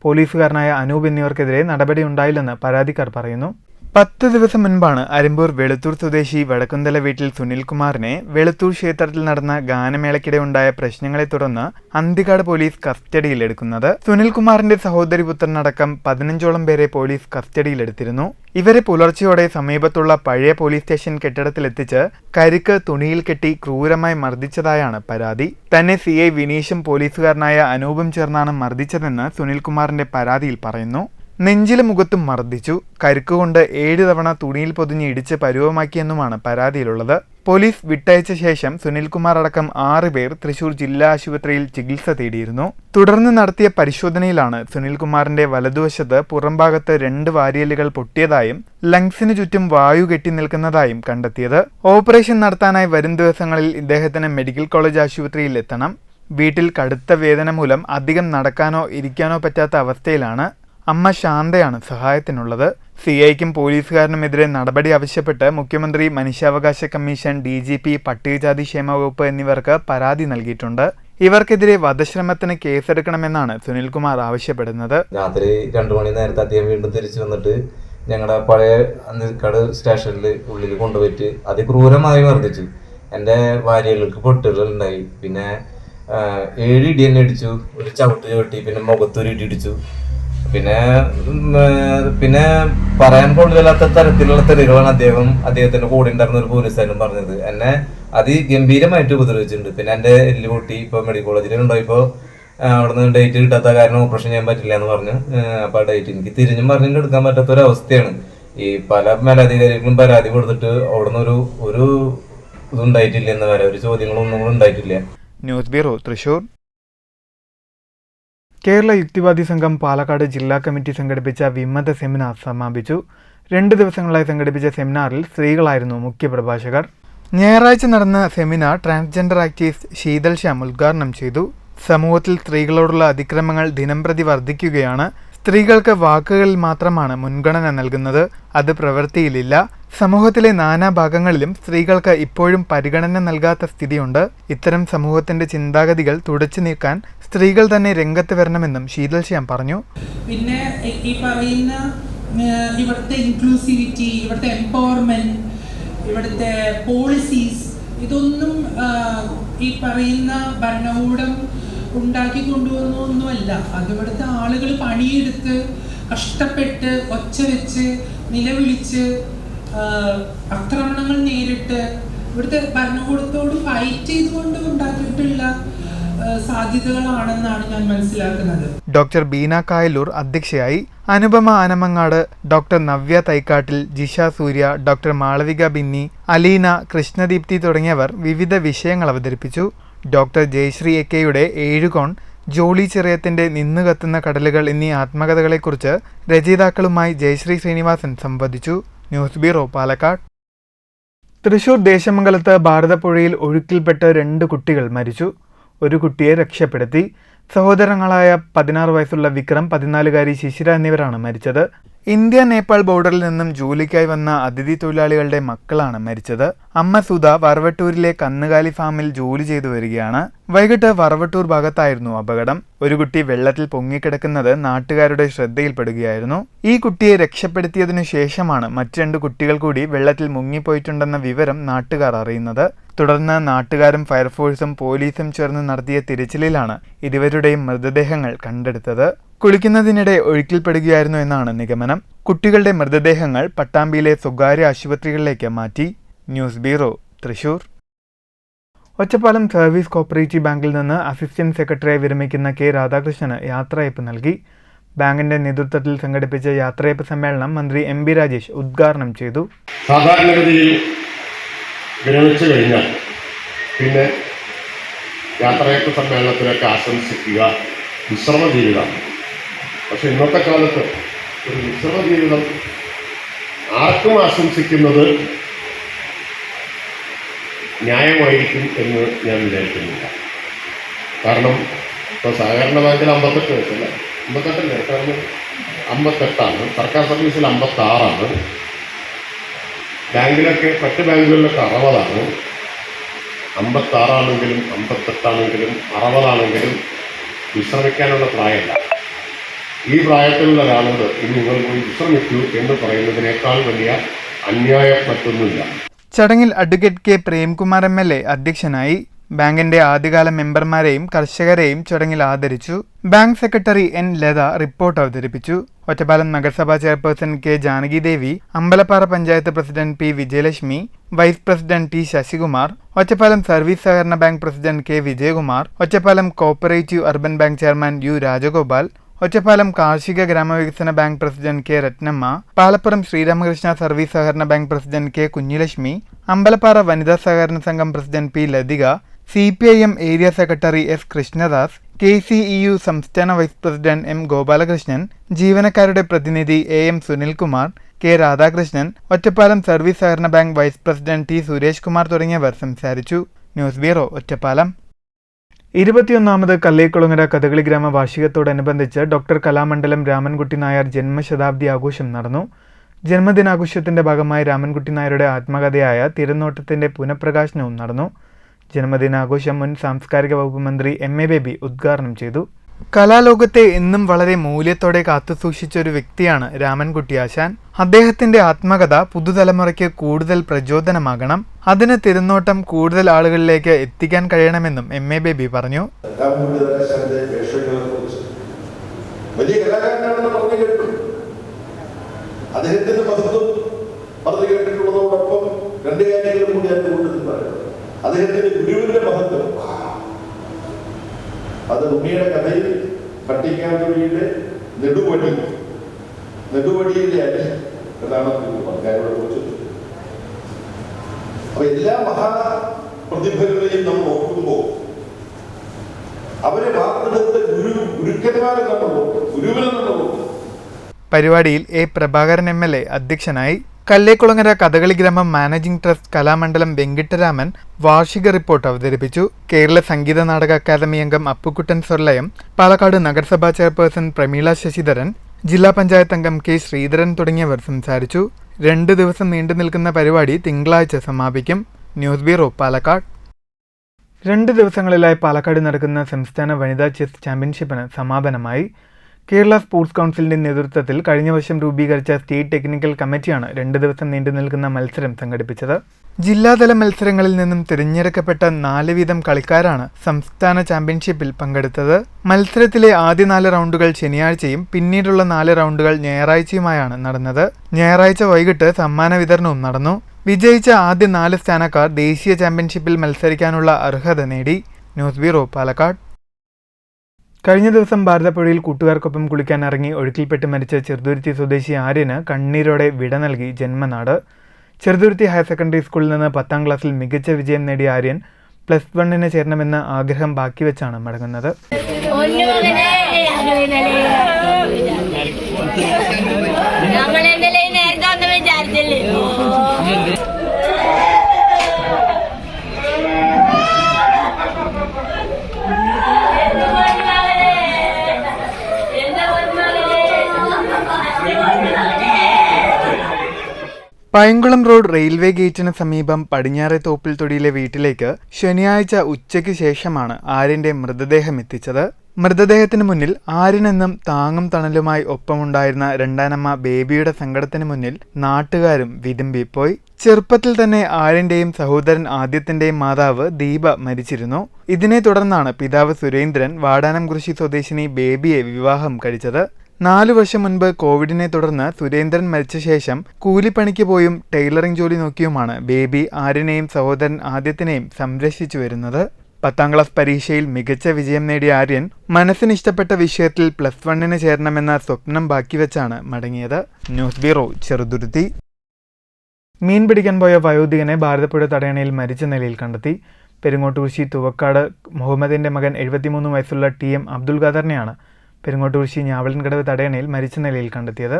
പോലീസുകാരനായ അനൂപ് എന്നിവർക്കെതിരെ നടപടിയുണ്ടായില്ലെന്ന് പരാതിക്കാർ പറയുന്നു. 10 ദിവസം മുൻപാണ് അരിമ്പൂർ വെളുത്തൂർ സ്വദേശി വടക്കുന്തല വീട്ടിൽ സുനിൽകുമാറിനെ വെളുത്തൂർ ക്ഷേത്രത്തിൽ നടന്ന ഗാനമേളയ്ക്കിടെ ഉണ്ടായ പ്രശ്നങ്ങളെ തുടർന്ന് അന്തിക്കാട് പോലീസ് കസ്റ്റഡിയിലെടുക്കുന്നത്. സുനിൽകുമാറിന്റെ സഹോദരി പുത്രനടക്കം 15ഓളം പേരെ പോലീസ് കസ്റ്റഡിയിലെടുത്തിരുന്നു. ഇവരെ പുലർച്ചെയോടെ സമീപത്തുള്ള പഴയ പോലീസ് സ്റ്റേഷൻ കെട്ടിടത്തിലെത്തിച്ച് കരിക്ക് തുണിയിൽ കെട്ടി ക്രൂരമായി മർദ്ദിച്ചതായാണ് പരാതി. തന്നെ CI വിനീഷും പോലീസുകാരനായ അനൂപും ചേർന്നാണ് മർദ്ദിച്ചതെന്ന് സുനിൽകുമാറിന്റെ പരാതിയിൽ പറയുന്നു. നെഞ്ചിലും മുഖത്തും മർദ്ദിച്ചു. കരുക്കുകൊണ്ട് 7 തവണ തുണിയിൽ പൊതിഞ്ഞ് ഇടിച്ച് പരുവമാക്കിയെന്നുമാണ് പരാതിയിലുള്ളത്. പോലീസ് വിട്ടയച്ച ശേഷം സുനിൽകുമാർ അടക്കം 6 പേർ തൃശൂർ ജില്ലാ ആശുപത്രിയിൽ ചികിത്സ തേടിയിരുന്നു. തുടർന്ന് നടത്തിയ പരിശോധനയിലാണ് സുനിൽകുമാറിന്റെ വലതുവശത്ത് പുറംഭാഗത്ത് 2 വാരിയെല്ലുകൾ പൊട്ടിയതായും ലങ്സിനു ചുറ്റും വായു കെട്ടി നിൽക്കുന്നതായും കണ്ടെത്തിയത്. ഓപ്പറേഷൻ നടത്താനായി വരും ദിവസങ്ങളിൽ ഇദ്ദേഹത്തിന് മെഡിക്കൽ കോളേജ് ആശുപത്രിയിൽ എത്തണം. വീട്ടിൽ കടുത്ത വേദന മൂലം അധികം നടക്കാനോ ഇരിക്കാനോ പറ്റാത്ത അവസ്ഥയിലാണ്. അമ്മ ശാന്തയാണ് സഹായത്തിനുള്ളത്. CIക്കും പോലീസുകാരനുമെതിരെ നടപടി ആവശ്യപ്പെട്ട് മുഖ്യമന്ത്രി, മനുഷ്യാവകാശ കമ്മീഷൻ, DGP, പട്ടികജാതി ക്ഷേമ വകുപ്പ് എന്നിവർക്ക് പരാതി നൽകിയിട്ടുണ്ട്. ഇവർക്കെതിരെ വധശ്രമത്തിന് കേസെടുക്കണമെന്നാണ് സുനിൽകുമാർ ആവശ്യപ്പെടുന്നത്. രാത്രി 2 മണി നേരത്തെ അദ്ദേഹം വീണ്ടും തിരിച്ചു വന്നിട്ട് ഞങ്ങളുടെ പഴയ അന്തിക്കാട് സ്റ്റേഷനിൽ ഉള്ളിൽ കൊണ്ടുപോയിട്ട് അതിക്രൂരമായി മർദ്ദിച്ചു. എൻ്റെ വാരികൾക്ക് പൊട്ടുകളുണ്ടായി. പിന്നെ 7 ഇടി തന്നെ അടിച്ചു, ഒരു ചവിട്ട് ചവിട്ടി, പിന്നെ മുഖത്തൊരു ഇടി ഇടിച്ചു. പിന്നെ പറയാൻ കൊള്ളില്ലാത്ത തരത്തിലുള്ള തെറികളാണ് അദ്ദേഹത്തിന്റെ കൂടെ ഉണ്ടായിരുന്ന ഒരു പോലീസുകാരനും പറഞ്ഞത്. എന്നെ അതിഗംഭീരമായിട്ട് ഉപദ്രവിച്ചിട്ടുണ്ട്. പിന്നെ എൻ്റെ എല്ല് പൊട്ടി. ഇപ്പൊ മെഡിക്കൽ കോളേജിൽ ഉണ്ടായിപ്പോ അവിടുന്ന് ഡേറ്റ് കിട്ടാത്ത കാരണം ഓപ്പറേഷൻ ചെയ്യാൻ പറ്റില്ല എന്ന് പറഞ്ഞു. അപ്പൊ ആ ഡേറ്റ് എനിക്ക് തിരിഞ്ഞും പറഞ്ഞിട്ട് എടുക്കാൻ പറ്റാത്ത ഒരു അവസ്ഥയാണ്. ഈ പല മേലധികാരികളും പരാതി കൊടുത്തിട്ട് അവിടുന്ന് ഒരു ഇതുണ്ടായിട്ടില്ല എന്ന് വരെ, ഒരു ചോദ്യങ്ങളൊന്നും ഉണ്ടായിട്ടില്ല. News bureau, Thrissur. കേരള യുക്തിവാദി സംഘം പാലക്കാട് ജില്ലാ കമ്മിറ്റി സംഘടിപ്പിച്ച വിമത സെമിനാർ സമാപിച്ചു. 2 ദിവസങ്ങളായി സംഘടിപ്പിച്ച സെമിനാറിൽ സ്ത്രീകളായിരുന്നു മുഖ്യപ്രഭാഷകർ. ഞായറാഴ്ച നടന്ന seminar transgender activist Sheetal Shyam ഉദ്ഘാടനം ചെയ്തു. സമൂഹത്തിൽ സ്ത്രീകളോടുള്ള അതിക്രമങ്ങൾ ദിനംപ്രതി വർദ്ധിക്കുകയാണ്. സ്ത്രീകൾക്ക് വാക്കുകളിൽ മാത്രമാണ് മുൻഗണന നൽകുന്നത്, അത് പ്രവൃത്തിയിലില്ല. സമൂഹത്തിലെ നാനാഭാഗങ്ങളിലും സ്ത്രീകൾക്ക് ഇപ്പോഴും പരിഗണന നൽകാത്ത സ്ഥിതിയുണ്ട്. ഇത്തരം സമൂഹത്തിന്റെ ചിന്താഗതികൾ തുടച്ചു നീക്കാൻ സ്ത്രീകൾ തന്നെ രംഗത്ത് വരണമെന്നും ശീതൽ ശ്യാം പറഞ്ഞു. പിന്നെ ഈ പറയുന്ന ഇവിടുത്തെ ഇൻക്ലൂസിവിറ്റി, ഇവിടുത്തെ എംപവർമെന്റ്, ഇവിടുത്തെ പോളിസീസ്, ഇതൊന്നും ഈ പറയുന്ന ഭരണകൂടം ഉണ്ടാക്കി കൊണ്ടുവന്നൊന്നുമല്ല. അതിവിടുത്തെ ആളുകൾ പണിയെടുത്ത് കഷ്ടപ്പെട്ട് ഒച്ച വെച്ച് നിലവിളിച്ച് ആക്രമണങ്ങൾ നേരിട്ട് ഇവിടുത്തെ ഭരണകൂടത്തോട് ഫൈറ്റ് ചെയ്തുകൊണ്ട് ഉണ്ടാക്കിയിട്ടുള്ള സാധ്യതകളാണെന്നാണ് ഞാൻ മനസ്സിലാക്കുന്നത്. ഡോക്ടർ ബീന കായലൂർ അധ്യക്ഷയായി. അനുപമ ആനമങ്ങാട്, ഡോക്ടർ നവ്യ തൈക്കാട്ടിൽ, ജിഷ സൂര്യ, ഡോക്ടർ മാളവിക ബിന്നി, അലീന, കൃഷ്ണദീപ്തി തുടങ്ങിയവർ വിവിധ വിഷയങ്ങൾ അവതരിപ്പിച്ചു. ഡോക്ടർ ജയശ്രീ എക്കയുടെ 7 കോൺ, ജോളി ചെറിയത്തിന്റെ നിന്ന് കത്തുന്ന കടലുകൾ എന്നീ ആത്മകഥകളെക്കുറിച്ച് രചയിതാക്കളുമായി ജയശ്രീ ശ്രീനിവാസൻ സംവദിച്ചു. News bureau, Palakkad. തൃശൂർ ദേശമംഗലത്ത് ഭാരതപ്പുഴയിൽ ഒഴുക്കിൽപ്പെട്ട് 2 കുട്ടികൾ മരിച്ചു. ഒരു കുട്ടിയെ രക്ഷപ്പെടുത്തി. സഹോദരങ്ങളായ 16 വയസ്സുള്ള വിക്രം, 14-കാരി ശിശിര എന്നിവരാണ് മരിച്ചത്. ഇന്ത്യ നേപ്പാൾ ബോർഡറിൽ നിന്നും ജോലിക്കായി വന്ന അതിഥി തൊഴിലാളികളുടെ മക്കളാണ് മരിച്ചത്. അമ്മ സുധ വറവട്ടൂരിലെ കന്നുകാലി ഫാമിൽ ജോലി ചെയ്തു വരികയാണ്. വൈകിട്ട് വറവട്ടൂർ ഭാഗത്തായിരുന്നു അപകടം. ഒരു കുട്ടി വെള്ളത്തിൽ പൊങ്ങിക്കിടക്കുന്നത് നാട്ടുകാരുടെ ശ്രദ്ധയിൽപ്പെടുകയായിരുന്നു. ഈ കുട്ടിയെ രക്ഷപ്പെടുത്തിയതിനു ശേഷമാണ് മറ്റ് 2 കുട്ടികൾ കൂടി വെള്ളത്തിൽ മുങ്ങിപ്പോയിട്ടുണ്ടെന്ന വിവരം നാട്ടുകാർ അറിയുന്നത്. തുടർന്ന് നാട്ടുകാരും ഫയർഫോഴ്സും പോലീസും ചേർന്ന് നടത്തിയ തിരച്ചിലിലാണ് ഇരുവരുടെയും മൃതദേഹങ്ങൾ കണ്ടെടുത്തത്. കുളിക്കുന്നതിനിടെ ഒഴുക്കിൽപ്പെടുകയായിരുന്നു എന്നാണ് നിഗമനം. കുട്ടികളുടെ മൃതദേഹങ്ങൾ പട്ടാമ്പിയിലെ സ്വകാര്യ ആശുപത്രികളിലേക്ക് മാറ്റി. News bureau, Thrissur. Ottapalam service cooperative ബാങ്കിൽ നിന്ന് അസിസ്റ്റന്റ് സെക്രട്ടറിയായി വിരമിക്കുന്ന കെ രാധാകൃഷ്ണന് യാത്രയയപ്പ് നൽകി. ബാങ്കിന്റെ നേതൃത്വത്തിൽ സംഘടിപ്പിച്ച യാത്രയയപ്പ് സമ്മേളനം മന്ത്രി എം ബി രാജേഷ് ഉദ്ഘാടനം ചെയ്തു. സാധാരണഗതിയിൽ വിരമിച്ചു കഴിഞ്ഞാൽ പിന്നെ യാത്രയയപ്പ് സമ്മേളനത്തിലൊക്കെ ആശംസിക്കുക വിശ്രമ ജീവിതമാണ്. പക്ഷെ ഇന്നത്തെ കാലത്ത് ഒരു വിശ്രമ ജീവിതം ആർക്കും ആശംസിക്കുന്നത് ന്യായമായിരിക്കും എന്ന് ഞാൻ വിചാരിക്കുന്നില്ല. കാരണം ഇപ്പോൾ സഹകരണ ബാങ്കിൽ 58 വയസ്സല്ല, 58 കാരണം 58ആണ്. സർക്കാർ സർവീസിൽ 56ആണ്. ബാങ്കിലൊക്കെ മറ്റ് ബാങ്കുകളിലൊക്കെ 60ആണ്. 56ആണെങ്കിലും 58ആണെങ്കിലും 60ആണെങ്കിലും വിശ്രമിക്കാനുള്ള പ്രായമല്ല. ഈ പ്രായത്തിലുള്ള ഒരാളോട് ഇനി നിങ്ങൾ പോയി വിശ്രമിക്കൂ എന്ന് പറയുന്നതിനേക്കാൾ വലിയ അന്യായം മറ്റൊന്നുമില്ല. ചടങ്ങിൽ അഡ്വക്കേറ്റ് കെ പ്രേംകുമാർ MLA അധ്യക്ഷനായി. ബാങ്കിന്റെ ആദ്യകാല മെമ്പർമാരെയും കർഷകരെയും ചടങ്ങിൽ ആദരിച്ചു. Bank secretary N Latha report അവതരിപ്പിച്ചു. ഒറ്റപ്പാലം നഗരസഭാ chairperson K Janakidevi, Ambalappara panchayat president P Vijayalakshmi, vice president T Sasikumar, Ottapalam service സഹകരണ bank president K Vijayakumar, Ottapalam cooperative urban bank chairman U Rajagopal, Ottapalam കാർഷിക ഗ്രാമവികസന bank president K Rathnamma, Palappuram Sreeramakrishna service സഹകരണ bank president K Kunhilakshmi, Ambalappara വനിതാ സഹകരണ സംഘം president P Lathika, CPIM area secretary S Krishnadas, KCEU സംസ്ഥാന വൈസ് പ്രസിഡന്റ് M ഗോപാലകൃഷ്ണൻ, ജീവനക്കാരുടെ പ്രതിനിധി AM Sunilkumar, K Radhakrishnan, Ottapalam service സഹകരണ bank vice president T Suresh Kumar തുടങ്ങിയവർ സംസാരിച്ചു. News bureau, Ottapalam. 21ാമത് കല്ലേക്കുളങ്ങര കഥകളി ഗ്രാമ വാർഷികത്തോടനുബന്ധിച്ച് ഡോക്ടർ കലാമണ്ഡലം രാമൻകുട്ടി നായർ ജന്മശതാബ്ദി ആഘോഷം നടന്നു. ജന്മദിനാഘോഷത്തിന്റെ ഭാഗമായി രാമൻകുട്ടി നായരുടെ ആത്മകഥയായ തിരനോട്ടത്തിന്റെ പുനഃപ്രകാശനവും നടന്നു. ജന്മദിനാഘോഷം മുൻ സാംസ്കാരിക വകുപ്പ് മന്ത്രി MA ബേബി ഉദ്ഘാടനം ചെയ്തു. കലാലോകത്തെ എന്നും വളരെ മൂല്യത്തോടെ കാത്തുസൂക്ഷിച്ച ഒരു വ്യക്തിയാണ് രാമൻകുട്ടി ആശാൻ. അദ്ദേഹത്തിന്റെ ആത്മകഥ പുതുതലമുറയ്ക്ക് കൂടുതൽ പ്രചോദനമാകണം. അതിന് തിരുനോട്ടം കൂടുതൽ ആളുകളിലേക്ക് എത്തിക്കാൻ കഴിയണമെന്നും MA ബേബി പറഞ്ഞു. വലിയ കലാകാരനാണെന്ന് പറഞ്ഞു കേട്ടു. അദ്ദേഹത്തിന്റെ മഹത്വം പറഞ്ഞു കേട്ടിട്ടുള്ളതോടൊപ്പം രണ്ട് കാര്യങ്ങളും കൂടി അതുകൊണ്ട് പറയും. അദ്ദേഹത്തിന്റെ ഗുരുവിന്റെ മഹത്വം അത് ഉണ്ണിയുടെ കഥയിൽ പട്ടിക്കാതുടിയുടെ നെടുവടിയിലെ അരി എന്നാണ് കാര്യങ്ങളെ കുറിച്ച്. അപ്പൊ എല്ലാ മഹാപ്രതിഭകളെയും നമ്മൾ ഓർക്കുമ്പോൾ അവരെ വാർത്തെടുത്ത ഗുരുക്കന്മാരെ ഗുരുവിനെ നമ്മൾ. പരിപാടിയിൽ A. പ്രഭാകരൻ MLA അധ്യക്ഷനായി. കല്ലേക്കുളങ്ങര കഥകളി ഗ്രാമം മാനേജിംഗ് ട്രസ്റ്റ് കലാമണ്ഡലം വെങ്കിട്ടരാമൻ വാർഷിക റിപ്പോർട്ട് അവതരിപ്പിച്ചു. കേരള സംഗീത നാടക അക്കാദമി അംഗം അപ്പുക്കുട്ടൻ സൊർലയം, പാലക്കാട് നഗരസഭാ ചെയർപേഴ്സൺ പ്രമീള ശശിധരൻ, ജില്ലാ പഞ്ചായത്ത് അംഗം K. ശ്രീധരൻ തുടങ്ങിയവർ സംസാരിച്ചു. 2 ദിവസം നീണ്ടു നിൽക്കുന്ന പരിപാടി തിങ്കളാഴ്ച സമാപിക്കും. News bureau, Palakkad. 2 ദിവസങ്ങളിലായി പാലക്കാട് നടക്കുന്ന സംസ്ഥാന വനിതാ ചെസ് ചാമ്പ്യൻഷിപ്പിന് സമാപനമായി. കേരള സ്പോർട്സ് കൗൺസിലിന്റെ നേതൃത്വത്തിൽ കഴിഞ്ഞ വർഷം രൂപീകരിച്ച സ്റ്റേറ്റ് ടെക്നിക്കൽ കമ്മിറ്റിയാണ് 2 ദിവസം നീണ്ടു നിൽക്കുന്ന മത്സരം സംഘടിപ്പിച്ചത്. ജില്ലാതല മത്സരങ്ങളിൽ നിന്നും തിരഞ്ഞെടുക്കപ്പെട്ട 4 വീതം കളിക്കാരാണ് സംസ്ഥാന ചാമ്പ്യൻഷിപ്പിൽ പങ്കെടുത്തത്. മത്സരത്തിലെ ആദ്യ 4 റൗണ്ടുകൾ ശനിയാഴ്ചയും പിന്നീടുള്ള 4 റൗണ്ടുകൾ ഞായറാഴ്ചയുമായാണ് നടന്നത്. ഞായറാഴ്ച വൈകിട്ട് സമ്മാന വിതരണവും നടന്നു. വിജയിച്ച ആദ്യ 4 സ്ഥാനക്കാർ ദേശീയ ചാമ്പ്യൻഷിപ്പിൽ മത്സരിക്കാനുള്ള അർഹത നേടി. News bureau, Palakkad. കഴിഞ്ഞ ദിവസം ഭാരതപ്പുഴയിൽ കൂട്ടുകാർക്കൊപ്പം കുളിക്കാൻ ഇറങ്ങി ഒഴുക്കിൽപ്പെട്ട് മരിച്ച ചെറുതുരുത്തി സ്വദേശി ആര്യന് കണ്ണീരോടെ വിട നൽകി ജന്മനാട്. ചെറുതുരുത്തി ഹയർ സെക്കൻഡറി സ്കൂളിൽ നിന്ന് 10ാം ക്ലാസ്സിൽ മികച്ച വിജയം നേടിയ ആര്യൻ +1 ചേരണമെന്ന ആഗ്രഹം ബാക്കി വെച്ചാണ് മടങ്ങുന്നത്. പൈങ്കുളം റോഡ് റെയിൽവേ ഗേറ്റിന് സമീപം പടിഞ്ഞാറെ തോപ്പിൽ തൊടിയിലെ വീട്ടിലേക്ക് ശനിയാഴ്ച ഉച്ചയ്ക്ക് ശേഷമാണ് ആര്യന്റെ മൃതദേഹം എത്തിച്ചത്. മൃതദേഹത്തിന് മുന്നിൽ ആര്യനെന്നും താങ്ങും തണലുമായി ഒപ്പമുണ്ടായിരുന്ന രണ്ടാനമ്മ ബേബിയുടെ സങ്കടത്തിന് മുന്നിൽ നാട്ടുകാരും വിതുമ്പിപ്പോയി. ചെറുപ്പത്തിൽ തന്നെ ആര്യന്റെയും സഹോദരൻ ആദ്യത്തിന്റെയും മാതാവ് ദീപ മരിച്ചിരുന്നു. ഇതിനെ തുടർന്നാണ് പിതാവ് സുരേന്ദ്രൻ വാടാനംകുറിശി സ്വദേശിനി ബേബിയെ വിവാഹം കഴിച്ചത്. 4 വർഷം മുൻപ് കോവിഡിനെ തുടർന്ന് സുരേന്ദ്രൻ മരിച്ച ശേഷം കൂലിപ്പണിക്ക് പോയും ടൈലറിംഗ് ജോലി നോക്കിയുമാണ് ബേബി ആര്യനെയും സഹോദരൻ ആദ്യത്തിനെയും സംരക്ഷിച്ചു വരുന്നത്. 10ാം ക്ലാസ് പരീക്ഷയിൽ മികച്ച വിജയം നേടിയ ആര്യൻ മനസ്സിനിഷ്ടപ്പെട്ട വിഷയത്തിൽ +1 ചേരണമെന്ന സ്വപ്നം ബാക്കിവെച്ചാണ് മടങ്ങിയത്. News bureau, Cheruthuruthy. മീൻ പിടിക്കാൻ പോയ വയോധികനെ ഭാരതപ്പുഴ തടയണയിൽ മരിച്ച നിലയിൽ കണ്ടെത്തി. പെരിങ്ങോട്ടുകുരിശി തുവക്കാട് മുഹമ്മദിന്റെ മകൻ 73 വയസ്സുള്ള TM അബ്ദുൽ ഖാദറിനെയാണ് പെരിങ്ങോട്ടുകുരിശി ഞാവലൻകടവ് തടയണയിൽ മരിച്ച നിലയിൽ കണ്ടെത്തിയത്.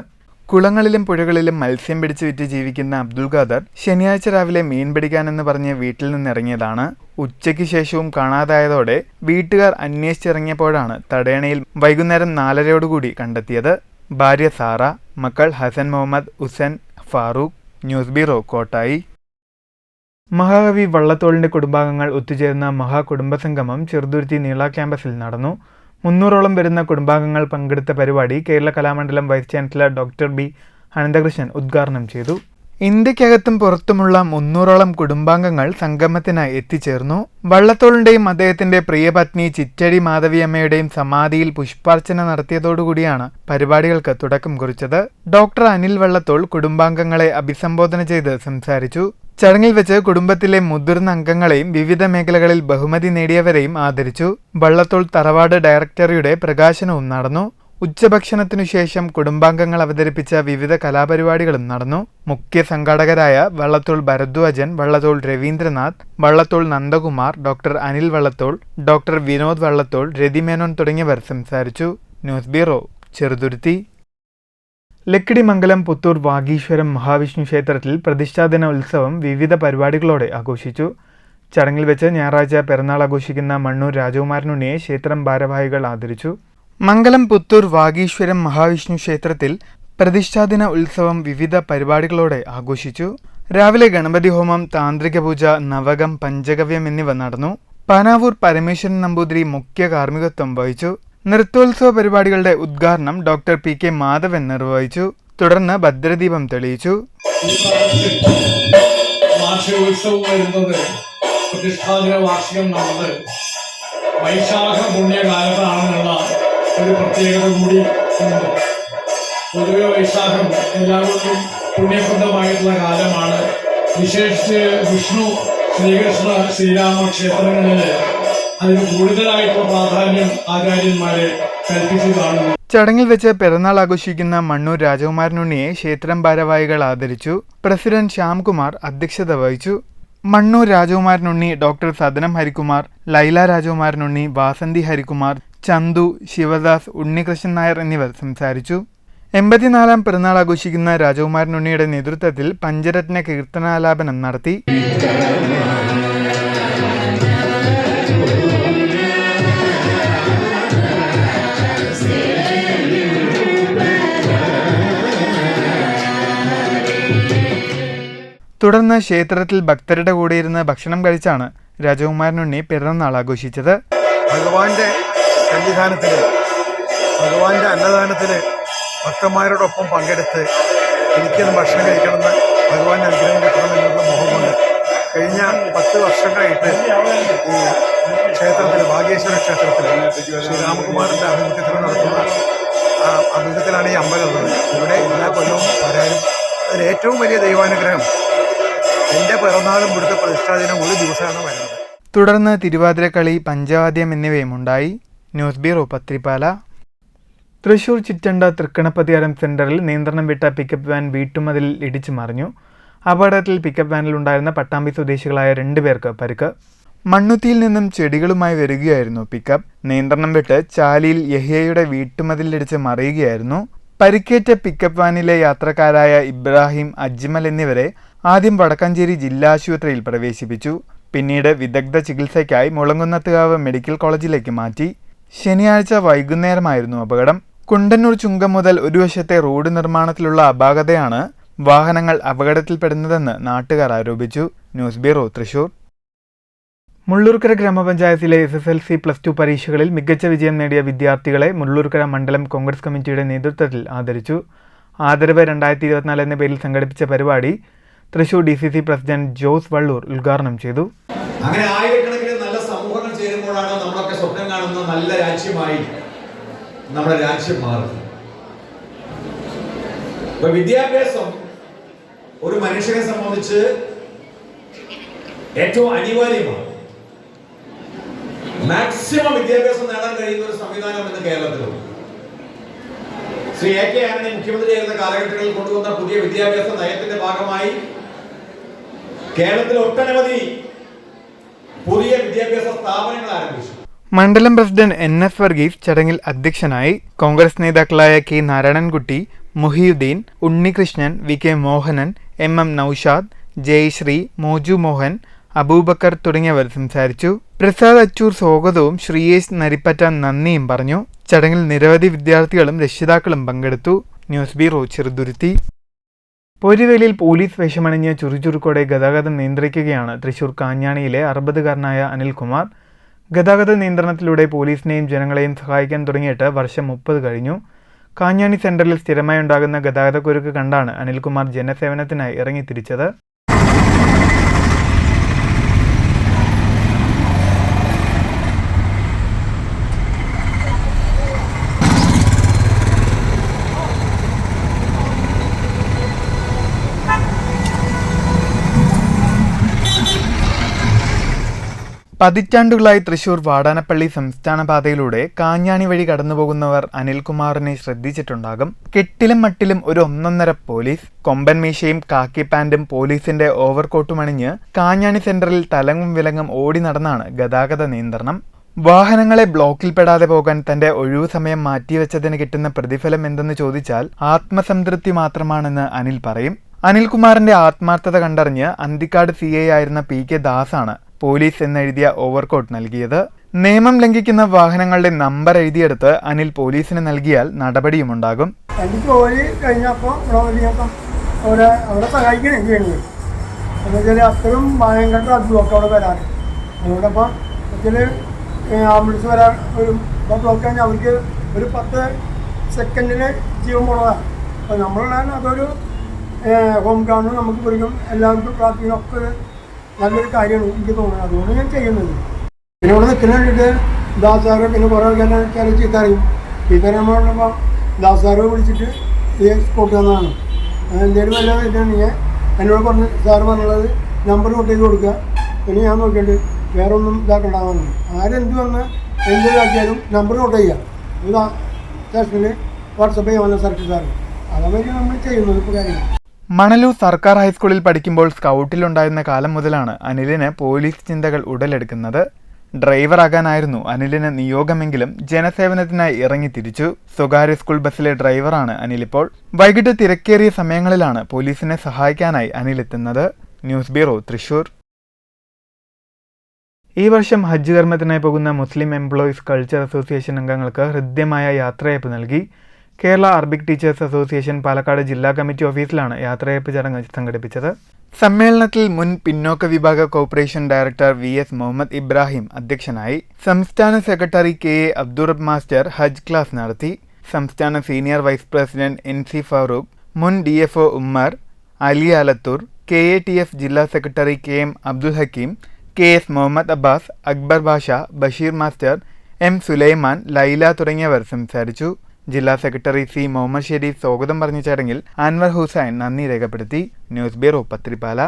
കുളങ്ങളിലും പുഴകളിലും മത്സ്യം പിടിച്ചു വിറ്റ് ജീവിക്കുന്ന അബ്ദുൽ ഖാദർ ശനിയാഴ്ച രാവിലെ മീൻ പിടിക്കാനെന്ന് പറഞ്ഞ് വീട്ടിൽ നിന്നിറങ്ങിയതാണ്. ഉച്ചയ്ക്ക് ശേഷവും കാണാതായതോടെ വീട്ടുകാർ അന്വേഷിച്ചിറങ്ങിയപ്പോഴാണ് തടയണയിൽ വൈകുന്നേരം 4:30 കണ്ടെത്തിയത്. ഭാര്യ സാറ, മക്കൾ ഹസൻ മുഹമ്മദ്, ഹുസൻ, ഫാറൂഖ്. News bureau, Kottayi. മഹാകവി വള്ളത്തോളിന്റെ കുടുംബാംഗങ്ങൾ ഒത്തുചേർന്ന മഹാകുടുംബസംഗമം ചെറുതുരുത്തി നീള ക്യാമ്പസിൽ നടന്നു. 300ഓളം വരുന്ന കുടുംബാംഗങ്ങൾ പങ്കെടുത്ത പരിപാടി Kerala Kalamandalam vice chancellor doctor B. Ananthakrishnan ഉദ്ഘാടനം ചെയ്തു. ഇന്ത്യക്കകത്തും പുറത്തുമുള്ള 300ഓളം കുടുംബാംഗങ്ങൾ സംഗമത്തിനായി എത്തിച്ചേർന്നു. വള്ളത്തോളിന്റെയും അദ്ദേഹത്തിന്റെ പ്രിയപത്നി ചിറ്റടി മാധവിയമ്മയുടെയും സമാധിയിൽ പുഷ്പാർച്ചന നടത്തിയതോടുകൂടിയാണ് പരിപാടികൾക്ക് തുടക്കം കുറിച്ചത്. ഡോക്ടർ അനിൽ വള്ളത്തോൾ കുടുംബാംഗങ്ങളെ അഭിസംബോധന ചെയ്ത് സംസാരിച്ചു. ചടങ്ങിൽ വെച്ച് കുടുംബത്തിലെ മുതിർന്ന അംഗങ്ങളെയും വിവിധ മേഖലകളിൽ ബഹുമതി നേടിയവരെയും ആദരിച്ചു. വള്ളത്തോൾ തറവാട് ഡയറക്ടറിയുടെ പ്രകാശനവും നടന്നു. ഉച്ചഭക്ഷണത്തിനു ശേഷം കുടുംബാംഗങ്ങൾ അവതരിപ്പിച്ച വിവിധ കലാപരിപാടികളും നടന്നു. മുഖ്യ സംഘാടകരായ വള്ളത്തോൾ ഭരദ്വാജൻ, വള്ളത്തോൾ രവീന്ദ്രനാഥ്, വള്ളത്തോൾ നന്ദകുമാർ, ഡോക്ടർ അനിൽ വള്ളത്തോൾ, ഡോക്ടർ വിനോദ് വള്ളത്തോൾ, രതിമേനോൻ തുടങ്ങിയവർ സംസാരിച്ചു. News bureau, Cheruthuruthy. ലക്കിടി മംഗലം പുത്തൂർ വാഗീശ്വരം മഹാവിഷ്ണു ക്ഷേത്രത്തിൽ പ്രതിഷ്ഠാദിന ഉത്സവം വിവിധ പരിപാടികളോടെ ആഘോഷിച്ചു. ചടങ്ങിൽ വെച്ച് ഞായറാഴ്ച പിറന്നാൾ ആഘോഷിക്കുന്ന മണ്ണൂർ രാജകുമാരനുണ്ണിയെ ക്ഷേത്രം ഭാരവാഹികൾ ആദരിച്ചു. മംഗലം പുത്തൂർ വാഗീശ്വരം മഹാവിഷ്ണു ക്ഷേത്രത്തിൽ പ്രതിഷ്ഠാദിന ഉത്സവം വിവിധ പരിപാടികളോടെ ആഘോഷിച്ചു. രാവിലെ ഗണപതി ഹോമം, താന്ത്രിക പൂജ, നവകം, പഞ്ചഗവ്യം എന്നിവ നടന്നു. പാനാവൂർ പരമേശ്വരൻ നമ്പൂതിരി മുഖ്യ കാർമ്മികത്വം വഹിച്ചു. നൃത്തോത്സവ പരിപാടികളുടെ ഉദ്ഘാടനം ഡോക്ടർ PK മാധവൻ നിർവഹിച്ചു. തുടർന്ന് ഭദ്രദീപം തെളിയിച്ചു. വാർഷികോത്സവം വരുന്നത് പ്രതിഷ്ഠാദിന വാർഷികം നടന്നത് വൈശാഖ പുണ്യകാലത്താണെന്നുള്ള ഒരു പ്രത്യേകത കൂടി ഉണ്ട്. പൊതുവെ വൈശാഖം എല്ലാവർക്കും പുണ്യപ്രദമായിട്ടുള്ള കാലമാണ്. വിശേഷിച്ച് വിഷ്ണു, ശ്രീകൃഷ്ണ, ശ്രീരാമ ക്ഷേത്രങ്ങളിൽ അതിന് കൂടുതലായിട്ടുള്ള പ്രാധാന്യം ആചാര്യന്മാരെ കൽപ്പിച്ചു കാണുന്നു. ചടങ്ങിൽ വെച്ച് പിറന്നാൾ ആഘോഷിക്കുന്ന മണ്ണൂർ രാജകുമാരനുണ്ണിയെ ക്ഷേത്രം ഭാരവാഹികൾ ആദരിച്ചു. പ്രസിഡന്റ് ശ്യാംകുമാർ അധ്യക്ഷത വഹിച്ചു. മണ്ണൂർ രാജകുമാരനുണ്ണി, ഡോക്ടർ സദനം ഹരികുമാർ, ലൈല രാജകുമാരനുണ്ണി, വാസന്തി ഹരികുമാർ, ചന്തു, ശിവദാസ്, ഉണ്ണികൃഷ്ണൻ നായർ എന്നിവർ സംസാരിച്ചു. 84-ാം പിറന്നാൾ ആഘോഷിക്കുന്ന രാജകുമാരനുണ്ണിയുടെ നേതൃത്വത്തിൽ പഞ്ചരത്ന കീർത്തനാലാപനം നടത്തി. തുടർന്ന് ക്ഷേത്രത്തിൽ ഭക്തരുടെ കൂടെ ഇരുന്ന് ഭക്ഷണം കഴിച്ചാണ് രാജകുമാരനുണ്ണി പിറന്നാൾ ആഘോഷിച്ചത്. ഭഗവാന്റെ സന്നിധാനത്തിൽ, ഭഗവാന്റെ അന്നദാനത്തിൽ ഭക്തന്മാരോടൊപ്പം പങ്കെടുത്ത് എനിക്കൊന്ന് ഭക്ഷണം കഴിക്കണമെന്ന് ഭഗവാന്റെ അനുഗ്രഹം കിട്ടണമെന്നുള്ള മോഹം കൊണ്ട് കഴിഞ്ഞ 10 വർഷങ്ങളായിട്ട് ഈ ക്ഷേത്രത്തിൽ, ഭാഗ്യേശ്വര ക്ഷേത്രത്തിൽ ശ്രീരാമകുമാരൻ്റെ ആഭിമുഖ്യത്തിൽ നടത്തുന്ന ആഭിമുഖ്യത്തിലാണ് ഈ അമ്പലം ഉള്ളത്. ഇവിടെ എല്ലാ കൊല്ലവും വരാനും അതിൽ ഏറ്റവും വലിയ ദൈവാനുഗ്രഹം എൻ്റെ പിറന്നാളും ഇവിടുത്തെ പ്രതിഷ്ഠാദിനം ഒരു ദിവസമാണ് വരുന്നത്. തുടർന്ന് തിരുവാതിരക്കളി, പഞ്ചവാദ്യം എന്നിവയും ഉണ്ടായി. News bureau, Pathirippala. തൃശൂർ ചിറ്റണ്ട തൃക്കണപ്പതിയാരം സെന്ററിൽ നിയന്ത്രണം വിട്ട പിക്കപ്പ് വാൻ വീട്ടുമതിലിൽ ഇടിച്ചു മറിഞ്ഞു. അപകടത്തിൽ പിക്കപ്പ് വാനിലുണ്ടായിരുന്ന പട്ടാമ്പി സ്വദേശികളായ 2 പേർക്ക് പരിക്ക്. മണ്ണുത്തിയിൽ നിന്നും ചെടികളുമായി വരികയായിരുന്നു പിക്കപ്പ്. നിയന്ത്രണം വിട്ട് ചാലിയിൽ യഹിയയുടെ വീട്ടുമതിലിടിച്ച് മറിയുകയായിരുന്നു. പരിക്കേറ്റ പിക്കപ്പ് വാനിലെ യാത്രക്കാരായ ഇബ്രാഹിം, അജ്മൽ എന്നിവരെ ആദ്യം വടക്കാഞ്ചേരി ജില്ലാ ആശുപത്രിയിൽ പ്രവേശിപ്പിച്ചു. പിന്നീട് വിദഗ്ധ ചികിത്സയ്ക്കായി മുളങ്കുന്നത്തുകാവ് മെഡിക്കൽ കോളേജിലേക്ക് മാറ്റി. ശനിയാഴ്ച വൈകുന്നേരമായിരുന്നു അപകടം. കുണ്ടന്നൂർ ചുങ്കം മുതൽ ഒരു വശത്തെ റോഡ് നിർമ്മാണത്തിലുള്ള അപാകതയാണ് വാഹനങ്ങൾ അപകടത്തിൽപ്പെടുന്നതെന്ന് നാട്ടുകാർ ആരോപിച്ചു. News bureau, Thrissur. മുള്ളൂർക്കര ഗ്രാമപഞ്ചായത്തിലെ SSLC+2 പരീക്ഷകളിൽ മികച്ച വിജയം നേടിയ വിദ്യാർത്ഥികളെ മുള്ളൂർക്കര മണ്ഡലം കോൺഗ്രസ് കമ്മിറ്റിയുടെ നേതൃത്വത്തിൽ ആദരിച്ചു. ആദരവ് 2024 എന്ന പേരിൽ സംഘടിപ്പിച്ച പരിപാടി തൃശൂർ DCC പ്രസിഡന്റ് ജോസ് വള്ളൂർ ഉദ്ഘാടനം ചെയ്തു. അങ്ങനെ ആയിരക്കണക്കിന് നല്ല സമൂഹങ്ങൾ ചേരുമ്പോഴാണ് നമ്മളൊക്കെ സ്വപ്നം കാണുന്ന നല്ല രാജ്യമായി നമ്മുടെ രാജ്യം മാറുന്നത്. ഇപ്പൊ വിദ്യാഭ്യാസം ഒരു മനുഷ്യനെ സംബന്ധിച്ച് ഏറ്റവും അനിവാര്യമാണ്. മാക്സിമം വിദ്യാഭ്യാസം നേടാൻ കഴിയുന്ന ഒരു സംവിധാനം ഇന്ന് കേരളത്തിലുണ്ട്. ശ്രീ AK ആന്റണി മുഖ്യമന്ത്രിയായിരുന്ന കാലഘട്ടങ്ങളിൽ കൊണ്ടുവന്ന പുതിയ വിദ്യാഭ്യാസ നയത്തിന്റെ ഭാഗമായി കേരളത്തിൽ ഒട്ടനവധി പുതിയ വിദ്യാഭ്യാസ സ്ഥാപനങ്ങൾ ആരംഭിച്ചു. മണ്ഡലം പ്രസിഡന്റ് NS വർഗീസ് ചടങ്ങിൽ അധ്യക്ഷനായി. കോൺഗ്രസ് നേതാക്കളായ K Narayanankutty, Muhiyuddin, Unnikrishnan, VK Mohanan, MM Naushad, Jayashree, മോജു Mohan, Abubakar തുടങ്ങിയവർ സംസാരിച്ചു. പ്രസാദ് അച്ചൂർ സ്വാഗതവും ശ്രീയേഷ് നരിപ്പറ്റ നന്ദിയും പറഞ്ഞു. ചടങ്ങിൽ നിരവധി വിദ്യാർത്ഥികളും രക്ഷിതാക്കളും പങ്കെടുത്തു. News bureau, Cheruthuruthy. പൊരിവേലിയിൽ പോലീസ് വേഷമണിഞ്ഞ് ചുറുചുറുക്കോടെ ഗതാഗതം നിയന്ത്രിക്കുകയാണ് തൃശൂർ കാഞ്ഞാണിയിലെ 60-കാരനായ അനിൽകുമാർ. ഗതാഗത നിയന്ത്രണത്തിലൂടെ പോലീസിനെയും ജനങ്ങളെയും സഹായിക്കാൻ തുടങ്ങിയിട്ട് വർഷം 30 കഴിഞ്ഞു. കാഞ്ഞാണി സെന്ററിൽ സ്ഥിരമായി ഉണ്ടാകുന്ന ഗതാഗതക്കുരുക്ക് കണ്ടാണ് അനിൽകുമാർ ജനസേവനത്തിനായി ഇറങ്ങിത്തിരിച്ചത്. പതിറ്റാണ്ടുകളായി തൃശൂർ വാടാനപ്പള്ളി സംസ്ഥാന പാതയിലൂടെ കാഞ്ഞാണി വഴി കടന്നുപോകുന്നവർ അനിൽകുമാറിനെ ശ്രദ്ധിച്ചിട്ടുണ്ടാകും. കെട്ടിലും മട്ടിലും ഒരു ഒന്നൊന്നര പോലീസ്. കൊമ്പൻ മീശയും കാക്കി പാന്റും പോലീസിന്റെ ഓവർകോട്ടും അണിഞ്ഞ് കാഞ്ഞാണി സെന്ററിൽ തലങ്ങും വിലങ്ങും ഓടി നടന്നാണ് ഗതാഗത നിയന്ത്രണം. വാഹനങ്ങളെ ബ്ലോക്കിൽപ്പെടാതെ പോകാൻ തന്റെ ഒഴിവു സമയം മാറ്റിവെച്ചതിന് കിട്ടുന്ന പ്രതിഫലം എന്തെന്ന് ചോദിച്ചാൽ ആത്മസംതൃപ്തി മാത്രമാണെന്ന് അനിൽ പറയും. അനിൽകുമാറിന്റെ ആത്മാർത്ഥത കണ്ടറിഞ്ഞ് അന്തിക്കാട് CI ആയിരുന്ന PK ദാസാണ് പോലീസ് എന്നെഴുതിയ ഓവർകോട്ട് നൽകിയത്. നിയമം ലംഘിക്കുന്ന വാഹനങ്ങളുടെ നമ്പർ എഴുതിയെടുത്ത് അനിൽ പോലീസിന് നൽകിയാൽ നടപടിയുമുണ്ടാകും. എനിക്ക് ജോലി കഴിഞ്ഞപ്പോൾ അവിടെ സഹായിക്കണേ ചെയ്യുന്നത് എന്ന് വെച്ചാൽ അത്രയും ഭയങ്കര അതുമൊക്കെ അവിടെ വരാറ്. അതുകൊണ്ടപ്പോൾ ഇതിൽ ആംബുലൻസ് വരാൻ ഒരു ബ്ലോക്ക് കഴിഞ്ഞാൽ അവർക്ക് ഒരു 10 സെക്കൻഡിന് ജീവൻ പോണതാണ്. അപ്പോൾ നമ്മളുള്ള അതൊരു ഹോം ഗാർഡ് നമുക്ക് പിടിക്കും എല്ലാവർക്കും പ്രാർത്ഥിക്കുന്നൊക്കെ ഒരു നല്ലൊരു കാര്യമാണ് എനിക്ക് തോന്നുന്നത്. അതുകൊണ്ട് ഞാൻ ചെയ്യുന്നത്. പിന്നെ ഇവിടെ നിൽക്കുന്ന കണ്ടിട്ട് ദാസാറ് പിന്നെ കുറേ ആൾക്കാരെ ചീത്ത അറിയും. ചീത്ത അറിയുമ്പോൾ ദാസാറ് വിളിച്ചിട്ട് ഈ സ്പോട്ട് തന്നതാണ്. എന്തെങ്കിലും വല്ല ഇതാണെങ്കിൽ എന്നോട് പറഞ്ഞ് സാറ് പറഞ്ഞുള്ളത് നമ്പർ നോട്ട് ചെയ്ത് കൊടുക്കുക. പിന്നെ ഞാൻ നോക്കിയിട്ട് വേറെ ഒന്നും ഇതാക്കണ്ടാവുന്നു. ആരെന്ത് വന്ന് എന്തിതാക്കിയാലും നമ്പർ നോട്ട് ചെയ്യുക. ഇത് സ്റ്റേഷനിൽ വാട്സപ്പ് ചെയ്യാൻ സർക്കിൾ സാറ് അതേമാതിരി നമ്മൾ ചെയ്യുന്നത് ഇപ്പോൾ കാര്യങ്ങൾ. മണലൂർ സർക്കാർ ഹൈസ്കൂളിൽ പഠിക്കുമ്പോൾ സ്കൗട്ടിലുണ്ടായിരുന്ന കാലം മുതലാണ് അനിലിന് പോലീസ് ചിന്തകൾ ഉടലെടുക്കുന്നത്. ഡ്രൈവറാകാനായിരുന്നു അനിലിന് നിയോഗമെങ്കിലും ജനസേവനത്തിനായി ഇറങ്ങിത്തിരിച്ചു. സ്വകാര്യ സ്കൂൾ ബസ്സിലെ ഡ്രൈവറാണ് അനിലിപ്പോൾ. വൈകിട്ട് തിരക്കേറിയ സമയങ്ങളിലാണ് പോലീസിനെ സഹായിക്കാനായി അനിലെത്തുന്നത്. News bureau, Thrissur. ഈ വർഷം ഹജ്ജ് കർമ്മത്തിനായി പോകുന്ന മുസ്ലിം എംപ്ലോയീസ് കൾച്ചർ അസോസിയേഷൻ അംഗങ്ങൾക്ക് ഹൃദ്യമായ യാത്രയയപ്പ് നൽകി. Kerala Arabic teachers association Palakkad ജില്ലാ കമ്മിറ്റി ഓഫീസിലാണ് യാത്രയയപ്പ് ചടങ്ങ് സംഘടിപ്പിച്ചത്. സമ്മേളനത്തിൽ മുൻ പിന്നോക്ക വിഭാഗ corporation director VS Muhammad Ibrahim അധ്യക്ഷനായി. സംസ്ഥാന സെക്രട്ടറി KA അബ്ദുറബ് മാസ്റ്റർ ഹജ്ജ് ക്ലാസ് നടത്തി. സംസ്ഥാന senior vice president NC Farooq, മുൻ DFO ഉമ്മർ, അലി ആലത്തൂർ, KATF ജില്ലാ secretary KM Abdul Hakeem, KS Muhammad Abbas, Akbar Basha, Basheer master, M Sulaiman, Laila തുടങ്ങിയവർ സംസാരിച്ചു. ജില്ലാ സെക്രട്ടറി C മുഹമ്മദ് ഷെരീഫ് സ്വാഗതം പറഞ്ഞ ചടങ്ങിൽ അൻവർ ഹുസൈൻ നന്ദി രേഖപ്പെടുത്തി. News bureau, Pathirippala.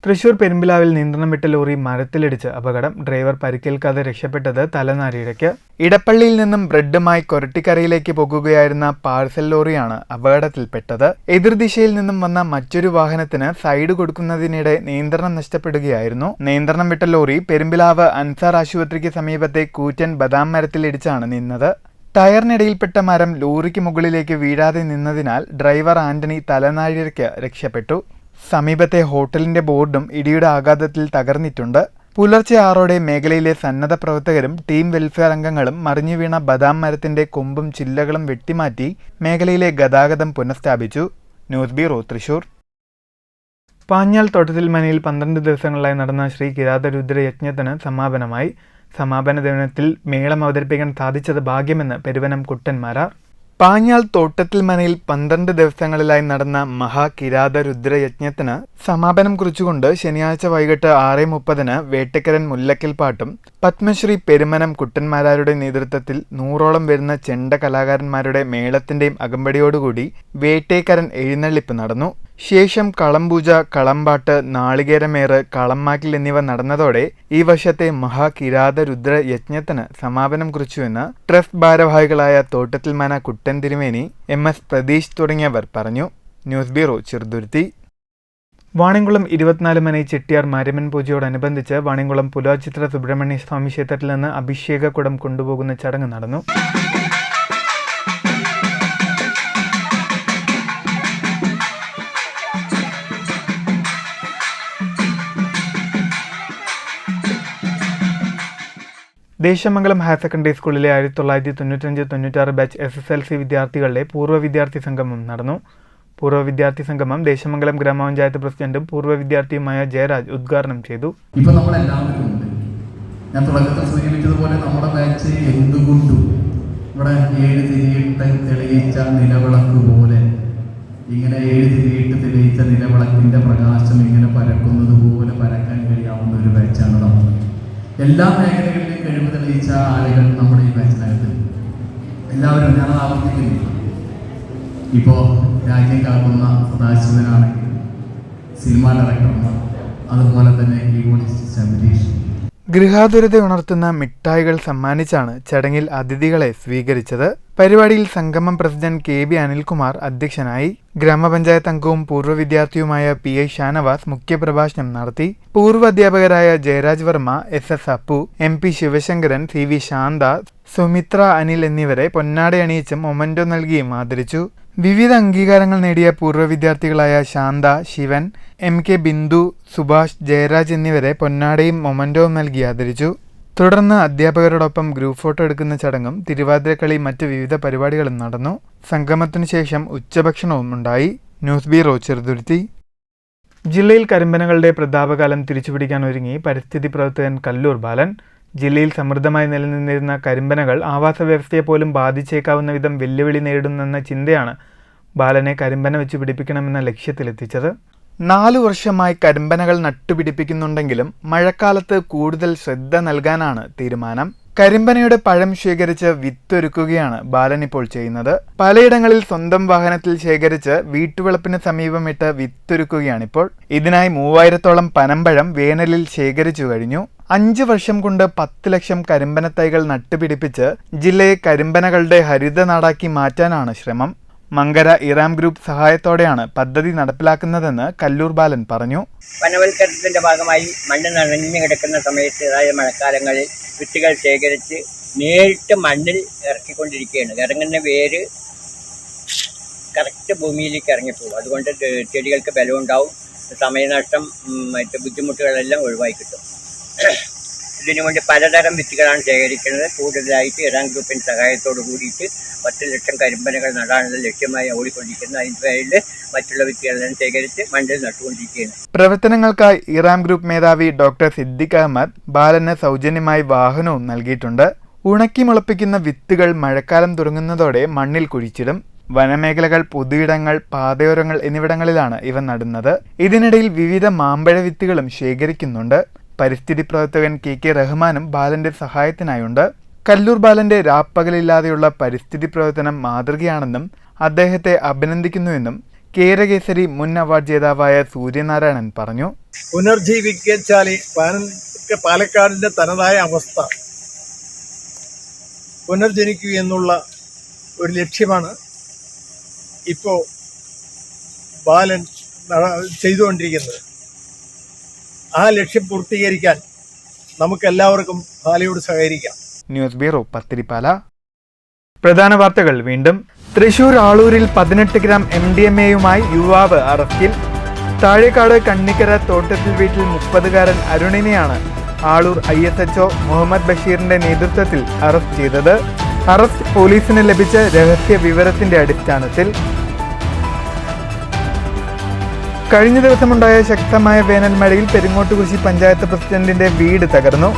തൃശൂർ പെരുമ്പിലാവിൽ നിയന്ത്രണം വിട്ട ലോറി മരത്തിലിടിച്ച് അപകടം. ഡ്രൈവർ പരിക്കേൽക്കാതെ രക്ഷപ്പെട്ടത് തലനാരിഴയ്ക്ക്. ഇടപ്പള്ളിയിൽ നിന്നും ബ്രെഡുമായി കൊരട്ടിക്കരയിലേക്ക് പോകുകയായിരുന്ന പാഴ്സൽ ലോറിയാണ് അപകടത്തിൽപ്പെട്ടത്. എതിർദിശയിൽ നിന്നും വന്ന മറ്റൊരു വാഹനത്തിന് സൈഡ് കൊടുക്കുന്നതിനിടെ നിയന്ത്രണം നഷ്ടപ്പെടുകയായിരുന്നു. നിയന്ത്രണം വിട്ട ലോറി പെരുമ്പിലാവ് അൻസാർ ആശുപത്രിക്ക് സമീപത്തെ കൂറ്റൻ ബദാം മരത്തിലിടിച്ചാണ് നിന്നത്. ടയറിനിടയിൽപ്പെട്ട മരം ലോറിക്ക് മുകളിലേക്ക് വീഴാതെ നിന്നതിനാൽ ഡ്രൈവർ ആന്റണി തലനാരിഴയ്ക്ക് രക്ഷപ്പെട്ടു. സമീപത്തെ ഹോട്ടലിന്റെ ബോർഡും ഇടിയുടെ ആഘാതത്തിൽ തകർന്നിട്ടുണ്ട്. പുലർച്ചെ 6ഓടെ മേഖലയിലെ സന്നദ്ധ പ്രവർത്തകരും ടീം വെൽഫെയർ അംഗങ്ങളും മറിഞ്ഞു വീണ ബദാം മരത്തിന്റെ കൊമ്പും ചില്ലകളും വെട്ടിമാറ്റി മേഖലയിലെ ഗതാഗതം പുനഃസ്ഥാപിച്ചു. News bureau, Thrissur. പാഞ്ഞാൽ തോട്ടത്തിൽ മനയിൽ 12 ദിവസങ്ങളിലായി നടന്ന ശ്രീ കിരാതരുദ്ര യജ്ഞത്തിന് സമാപനമായി. സമാപന ദിനത്തിൽ മേളം അവതരിപ്പിക്കാൻ സാധിച്ചത് ഭാഗ്യമെന്ന് പെരുവനം കുട്ടന്മാരാർ. പാഞ്ഞാൽ തോട്ടത്തിൽ മനയിൽ 12 ദിവസങ്ങളിലായി നടന്ന മഹാകിരാതരുദ്ര യജ്ഞത്തിന് സമാപനം കുറിച്ചുകൊണ്ട് ശനിയാഴ്ച വൈകിട്ട് 6:30 വേട്ടക്കരൻ മുല്ലക്കൽ പാട്ടും പത്മശ്രീ പെരുമനം കുട്ടന്മാരാരുടെ നേതൃത്വത്തിൽ 100ഓളം വരുന്ന ചെണ്ട കലാകാരന്മാരുടെ മേളത്തിന്റെയും അകമ്പടിയോടുകൂടി വേട്ടേക്കരൻ എഴുന്നള്ളിപ്പ് നടന്നു. ശേഷം കളംപൂജ, കളംപാട്ട്, നാളികേരമേറ്, കളംമാക്കിൽ എന്നിവ നടന്നതോടെ ഈ വർഷത്തെ മഹാകിരാതരുദ്ര യജ്ഞത്തിന് സമാപനം കുറിച്ചുവെന്ന് ട്രസ്റ്റ് ഭാരവാഹികളായ തോട്ടത്തിൽ മന കുട്ടൻ തിരുമേനി, MS പ്രതീഷ് തുടങ്ങിയവർ പറഞ്ഞു. News bureau, Cheruthuruthy. വാണിയംകുളം 24 മനൈ ചെട്ടിയാർ മാരിയമ്മൻ പൂജയോടനുബന്ധിച്ച് വാണിയംകുളം പുലാചിത്ര സുബ്രഹ്മണ്യ സ്വാമി ക്ഷേത്രത്തിൽ നിന്ന് അഭിഷേക കുടം കൊണ്ടുപോകുന്ന ചടങ്ങ് നടന്നു. ദേശമംഗലം ഹയർ സെക്കൻഡറി സ്കൂളിലെ 1995-96 ബാച്ച് SSLC വിദ്യാർത്ഥികളുടെ പൂർവ്വ വിദ്യാർത്ഥി സംഗമം നടന്നു. പൂർവ്വ വിദ്യാർത്ഥി സംഗമം ദേശമംഗലം ഗ്രാമപഞ്ചായത്ത് പ്രസിഡന്റും പൂർവ്വ വിദ്യാർത്ഥിയുമായ ജയരാജ് ഉദ്ഘാടനം ചെയ്തു. ഇപ്പോൾ നമ്മളെല്ലാവരും ഉണ്ട്. ഞാൻ തുടക്കത്തിൽ സൂചിപ്പിച്ചതുപോലെ നമ്മുടെ ബാച്ച് എന്തുകൊണ്ടും ഇവിടെ 7 തിരിയിട്ട് തെളിയിച്ച നിലവിളക്ക് പോലെ ഇങ്ങനെ 7 തിരിയിട്ട് തെളിയിച്ച നിലവിളക്കിന്റെ പ്രകാശം ഇങ്ങനെ പരക്കുന്നത് പോലെ പരക്കാൻ കഴിയാവുന്ന ഒരു ബാച്ചാണ് നമ്മൾ. എല്ലാ മേഖലകളിലും കഴിവ് തെളിയിച്ച ആളുകൾ നമ്മുടെ ഈ ബാച്ചിനകത്ത് എല്ലാവരും, ഞാൻ ആവർത്തിക്കുന്നില്ല. ഇപ്പോൾ രാജ്യം കാക്കുന്ന സദാശിവനാണെങ്കിൽ സിനിമാ ഡയറക്ടർമാർ, അതുപോലെ തന്നെ കീബോർഡിസ്റ്റ് ശബരീഷ്. ഗൃഹാതുരത ഉണർത്തുന്ന മിഠായികൾ സമ്മാനിച്ചാണ് ചടങ്ങിൽ അതിഥികളെ സ്വീകരിച്ചത്. പരിപാടിയിൽ സംഗമം പ്രസിഡന്റ് KB അനിൽകുമാർ അധ്യക്ഷനായി. ഗ്രാമപഞ്ചായത്ത് അംഗവും പൂർവ്വ വിദ്യാർത്ഥിയുമായ PI ഷാനവാസ് മുഖ്യപ്രഭാഷണം നടത്തി. പൂർവ്വ അധ്യാപകരായ Jayaraj Varma, SS Appu, MP Sivasankaran, CV Shantha, Sumitra Anil എന്നിവരെ പൊന്നാടയണിയിച്ചും മൊമന്റോ നൽകിയും ആദരിച്ചു. വിവിധ അംഗീകാരങ്ങൾ നേടിയ പൂർവ്വ വിദ്യാർത്ഥികളായ ശാന്ത, ശിവൻ, MK ബിന്ദു, സുഭാഷ്, ജയരാജ് എന്നിവരെ പൊന്നാടയും മൊമന്റോവും നൽകി ആദരിച്ചു. തുടർന്ന് അധ്യാപകരോടൊപ്പം ഗ്രൂപ്പ് ഫോട്ടോ എടുക്കുന്ന ചടങ്ങും തിരുവാതിരക്കളി മറ്റ് വിവിധ പരിപാടികളും നടന്നു. സംഗമത്തിനു ശേഷം ഉച്ചഭക്ഷണവും ഉണ്ടായി. News bureau, Cheruthuruthy. ജില്ലയിൽ കരിമ്പനകളുടെ പ്രതാപകാലം തിരിച്ചുപിടിക്കാൻ ഒരുങ്ങി പരിസ്ഥിതി പ്രവർത്തകൻ കല്ലൂർ ബാലൻ. ജില്ലയിൽ സമൃദ്ധമായി നിലനിന്നിരുന്ന കരിമ്പനകൾ ആവാസ വ്യവസ്ഥയെ പോലും ബാധിച്ചേക്കാവുന്ന വിധം വെല്ലുവിളി നേരിടുന്നെന്ന ചിന്തയാണ് ബാലനെ കരിമ്പന വെച്ച് പിടിപ്പിക്കണമെന്ന ലക്ഷ്യത്തിലെത്തിച്ചത്. 4 വർഷമായി കരിമ്പനകൾ നട്ടുപിടിപ്പിക്കുന്നുണ്ടെങ്കിലും മഴക്കാലത്ത് കൂടുതൽ ശ്രദ്ധ നൽകാനാണ് തീരുമാനം. കരിമ്പനയുടെ പഴം ശേഖരിച്ച് വിത്തൊരുക്കുകയാണ് ബാലൻ ഇപ്പോൾ ചെയ്യുന്നത്. പലയിടങ്ങളിൽ സ്വന്തം വാഹനത്തിൽ ശേഖരിച്ച് വീട്ടുവളപ്പിന് സമീപമിട്ട് വിത്തൊരുക്കുകയാണിപ്പോൾ. ഇതിനായി 3000-ഓളം പനമ്പഴം വേനലിൽ ശേഖരിച്ചു കഴിഞ്ഞു. 5 വർഷം കൊണ്ട് 10 ലക്ഷം കരിമ്പന തൈകൾ നട്ടുപിടിപ്പിച്ച് ജില്ലയെ കരിമ്പനകളുടെ ഹരിത നാടാക്കി മാറ്റാനാണ് ശ്രമം. മങ്കര ഇറാം ഗ്രൂപ്പ് സഹായത്തോടെയാണ് പദ്ധതി നടപ്പിലാക്കുന്നതെന്ന് കല്ലൂർ ബാലൻ പറഞ്ഞു. വനവൽക്കരണത്തിന്റെ ഭാഗമായി മണ്ണ് നനഞ്ഞു കിടക്കുന്ന സമയത്ത്, അതായത് മഴക്കാലങ്ങളിൽ വിത്തുകൾ ശേഖരിച്ച് നേരിട്ട് മണ്ണിൽ ഇറക്കിക്കൊണ്ടിരിക്കുകയാണ്. ഇറങ്ങുന്ന വേര് കറക്റ്റ് ഭൂമിയിലേക്ക് ഇറങ്ങിപ്പോകും. അതുകൊണ്ട് ചെടികൾക്ക് ബലമുണ്ടാവും, സമയനഷ്ടം, മറ്റ് ബുദ്ധിമുട്ടുകളെല്ലാം ഒഴിവായി കിട്ടും. ഇതിനുവേണ്ടി പലതരം വിത്തുകളാണ് ശേഖരിക്കുന്നത്. കൂടുതലായിട്ട് ഇറാൻ ഗ്രൂപ്പിൻ്റെ സഹായത്തോട് കൂടിയിട്ട് 10 ലക്ഷം കരിമ്പനകൾ നടാനുള്ള ലക്ഷ്യമായി ഓടിക്കൊണ്ടിരിക്കുന്നത്. അതിൻ്റെ പേരിൽ മറ്റുള്ള വിത്തുകളെല്ലാം ശേഖരിച്ച് മണ്ണിൽ നട്ടുകൊണ്ടിരിക്കുകയാണ്. പ്രവർത്തനങ്ങൾക്കായി ഇറാം ഗ്രൂപ്പ് മേധാവി ഡോക്ടർ സിദ്ദിഖ് അഹമ്മദ് ബാലന് സൗജന്യമായി വാഹനവും നൽകിയിട്ടുണ്ട്. ഉണക്കി മുളപ്പിക്കുന്ന വിത്തുകൾ മഴക്കാലം തുടങ്ങുന്നതോടെ മണ്ണിൽ കുഴിച്ചിടും. വനമേഖലകൾ, പൊതുയിടങ്ങൾ, പാതയോരങ്ങൾ എന്നിവിടങ്ങളിലാണ് ഇവ നടുന്നത്. ഇതിനിടയിൽ വിവിധ മാമ്പഴ വിത്തുകളും ശേഖരിക്കുന്നുണ്ട്. പരിസ്ഥിതി പ്രവർത്തകൻ KK റഹ്മാനും ബാലന്റെ സഹായത്തിനായുണ്ട്. കല്ലൂർ ബാലന്റെ രാപ്പകലില്ലാതെയുള്ള പരിസ്ഥിതി പ്രവർത്തനം മാതൃകയാണെന്നും അദ്ദേഹത്തെ അഭിനന്ദിക്കുന്നുവെന്നും കേരകേസരി മുൻ അവാർഡ് ജേതാവായ സൂര്യനാരായണൻ പറഞ്ഞു. പുനർജീവിച്ചാൽ പാലക്കാടിന്റെ തനതായ അവസ്ഥ പുനർജനിക്കുക എന്നുള്ള ഒരു ലക്ഷ്യമാണ് ഇപ്പോൾ ബാലൻ ചെയ്തുകൊണ്ടിരിക്കുന്നത്. ആ ലക്ഷ്യം പൂർത്തീകരിക്കാൻ നമുക്കെല്ലാവർക്കും ബാലയോട് സഹകരിക്കാം. News bureau, Pathirippala. പ്രധാന വാർത്തകൾ വീണ്ടും. തൃശൂർ ആളൂരിൽ 18 ഗ്രാം MDMA-യുമായി യുവാവ് അറസ്റ്റിൽ. താഴേക്കാട് കണ്ണിക്കര തോട്ടത്തിൽ വീട്ടിൽ 30-കാരൻ അരുണിനെയാണ് ആളൂർ ISHO മുഹമ്മദ് ബഷീറിന്റെ നേതൃത്വത്തിൽ അറസ്റ്റ് ചെയ്തത്. അറസ്റ്റ് പോലീസിന് ലഭിച്ച രഹസ്യ വിവരത്തിന്റെ അടിസ്ഥാനത്തിൽ. കഴിഞ്ഞ ദിവസമുണ്ടായ ശക്തമായ വേനൽ മഴയിൽ പെരിങ്ങോട്ടുകുറിശി പഞ്ചായത്ത് പ്രസിഡന്റിന്റെ വീട് തകർന്നു.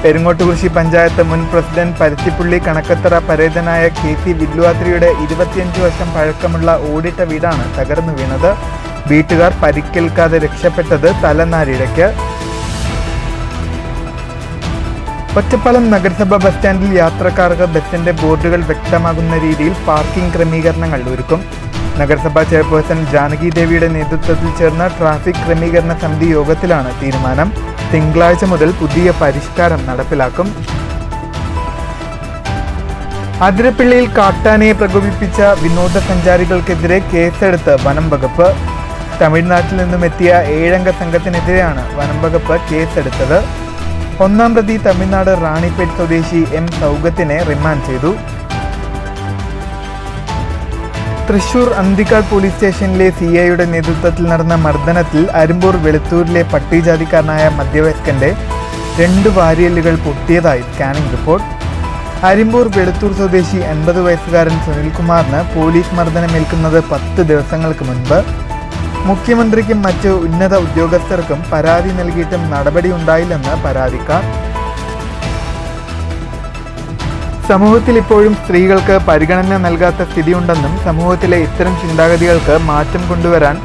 പെരിങ്ങോട്ടുകുറിശി പഞ്ചായത്ത് മുൻ പ്രസിഡന്റ് പരുത്തിപ്പുള്ളി കണക്കത്തറ പരേതനായ KC വില്ലുവാത്രിയുടെ 25 വർഷം പഴക്കമുള്ള ഓടിട്ട വീടാണ് തകർന്നു വീണത്. വീട്ടുകാർ പരിക്കേൽക്കാതെ രക്ഷപ്പെട്ടത് തലനാരിഴയ്ക്ക്. ഒറ്റപ്പാലം നഗരസഭ ബസ് സ്റ്റാൻഡിൽ യാത്രക്കാർക്ക് ബസിന്റെ ബോർഡുകൾ വ്യക്തമാകുന്ന രീതിയിൽ പാർക്കിംഗ് ക്രമീകരണങ്ങൾ ഒരുക്കും. നഗരസഭാ ചെയർപേഴ്സൺ ജാനകി ദേവിയുടെ നേതൃത്വത്തിൽ ചേർന്ന ട്രാഫിക് ക്രമീകരണ സമിതി യോഗത്തിലാണ് തീരുമാനം. തിങ്കളാഴ്ച മുതൽ പുതിയ പരിഷ്കാരം നടപ്പിലാക്കും. അതിരപ്പിള്ളിയിൽ കാട്ടാനയെ പ്രകോപിപ്പിച്ച വിനോദസഞ്ചാരികൾക്കെതിരെ കേസെടുത്ത് വനം വകുപ്പ്. തമിഴ്നാട്ടിൽ നിന്നും എത്തിയ 7-അംഗ സംഘത്തിനെതിരെയാണ് വനം വകുപ്പ് കേസെടുത്തത്. 1-ാം പ്രതി തമിഴ്നാട് റാണിപ്പേട്ട് സ്വദേശി M സൗഗത്തിനെ റിമാൻഡ് ചെയ്തു. തൃശൂർ അന്തിക്കാട് പോലീസ് സ്റ്റേഷനിലെ CIയുടെ നേതൃത്വത്തിൽ നടന്ന മർദ്ദനത്തിൽ അരിമ്പൂർ വെളുത്തൂരിലെ പട്ടികജാതിക്കാരനായ മധ്യവയസ്കന്റെ 2 വാരിയെല്ലുകൾ പൊട്ടിയതായി സ്കാനിംഗ് റിപ്പോർട്ട്. അരിമ്പൂർ വെളുത്തൂർ സ്വദേശി 80 വയസ്സുകാരൻ സുനിൽകുമാറിന് പോലീസ് മർദ്ദനമേൽക്കുന്നത് 10 ദിവസങ്ങൾക്ക് മുൻപ്. മുഖ്യമന്ത്രിക്കും മറ്റ് ഉന്നത ഉദ്യോഗസ്ഥർക്കും പരാതി നൽകിയിട്ടും നടപടിയുണ്ടായില്ലെന്ന് പരാതിക്കാർ. സമൂഹത്തിൽ ഇപ്പോഴും സ്ത്രീകൾക്ക് പരിഗണന നൽകാത്ത സ്ഥിതിയുണ്ടെന്നും സമൂഹത്തിലെ ഇത്തരം ചിന്താഗതികൾക്ക് മാറ്റം കൊണ്ടുവരാൻ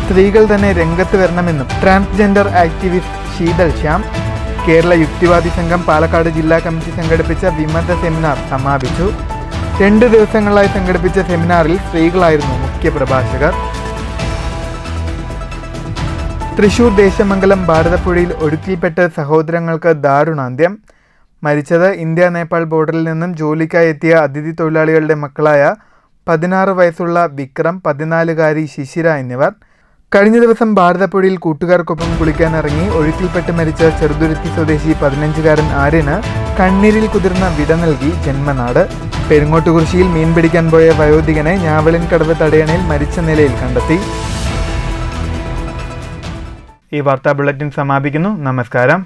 സ്ത്രീകൾ തന്നെ രംഗത്ത് വരണമെന്നും ട്രാൻസ്ജെൻഡർ ആക്ടിവിസ്റ്റ് ശീതൾ ശ്യാം. കേരള യുക്തിവാദി സംഘം പാലക്കാട് ജില്ലാ കമ്മിറ്റി സംഘടിപ്പിച്ച വിമത സെമിനാർ സമാപിച്ചു. 2 ദിവസങ്ങളായി സംഘടിപ്പിച്ച സെമിനാറിൽ സ്ത്രീകളായിരുന്നു മുഖ്യ പ്രഭാഷകർ. തൃശൂർ ദേശമംഗലം ഭാരതപ്പുഴയിൽ ഒഴുക്കിൽപ്പെട്ട് സഹോദരങ്ങൾക്ക് ദാരുണാന്ത്യം. മരിച്ചത് ഇന്ത്യ-നേപ്പാൾ ബോർഡറിൽ നിന്നും ജോലിക്കായി എത്തിയ അതിഥി തൊഴിലാളികളുടെ മക്കളായ 16 വയസ്സുള്ള വിക്രം, 14-കാരി ശിശിര എന്നിവർ. കഴിഞ്ഞ ദിവസം ഭാരതപ്പുഴയിൽ കൂട്ടുകാർക്കൊപ്പം കുളിക്കാനിറങ്ങി ഒഴുക്കിൽപ്പെട്ട് മരിച്ച ചെറുതുരുത്തി സ്വദേശി 15-കാരൻ ആര്യന് കണ്ണീരിൽ കുതിർന്ന വിട നൽകി ജന്മനാട്. പെരിങ്ങോട്ടുകുറിശിയിൽ മീൻ പിടിക്കാൻ പോയ വയോധികനെ ഞാവലിൻകടവ് തടയണയിൽ മരിച്ച നിലയിൽ കണ്ടെത്തി. ഈ വാർത്താ ബുള്ളറ്റിൻ സമാപിക്കുന്നു. നമസ്കാരം.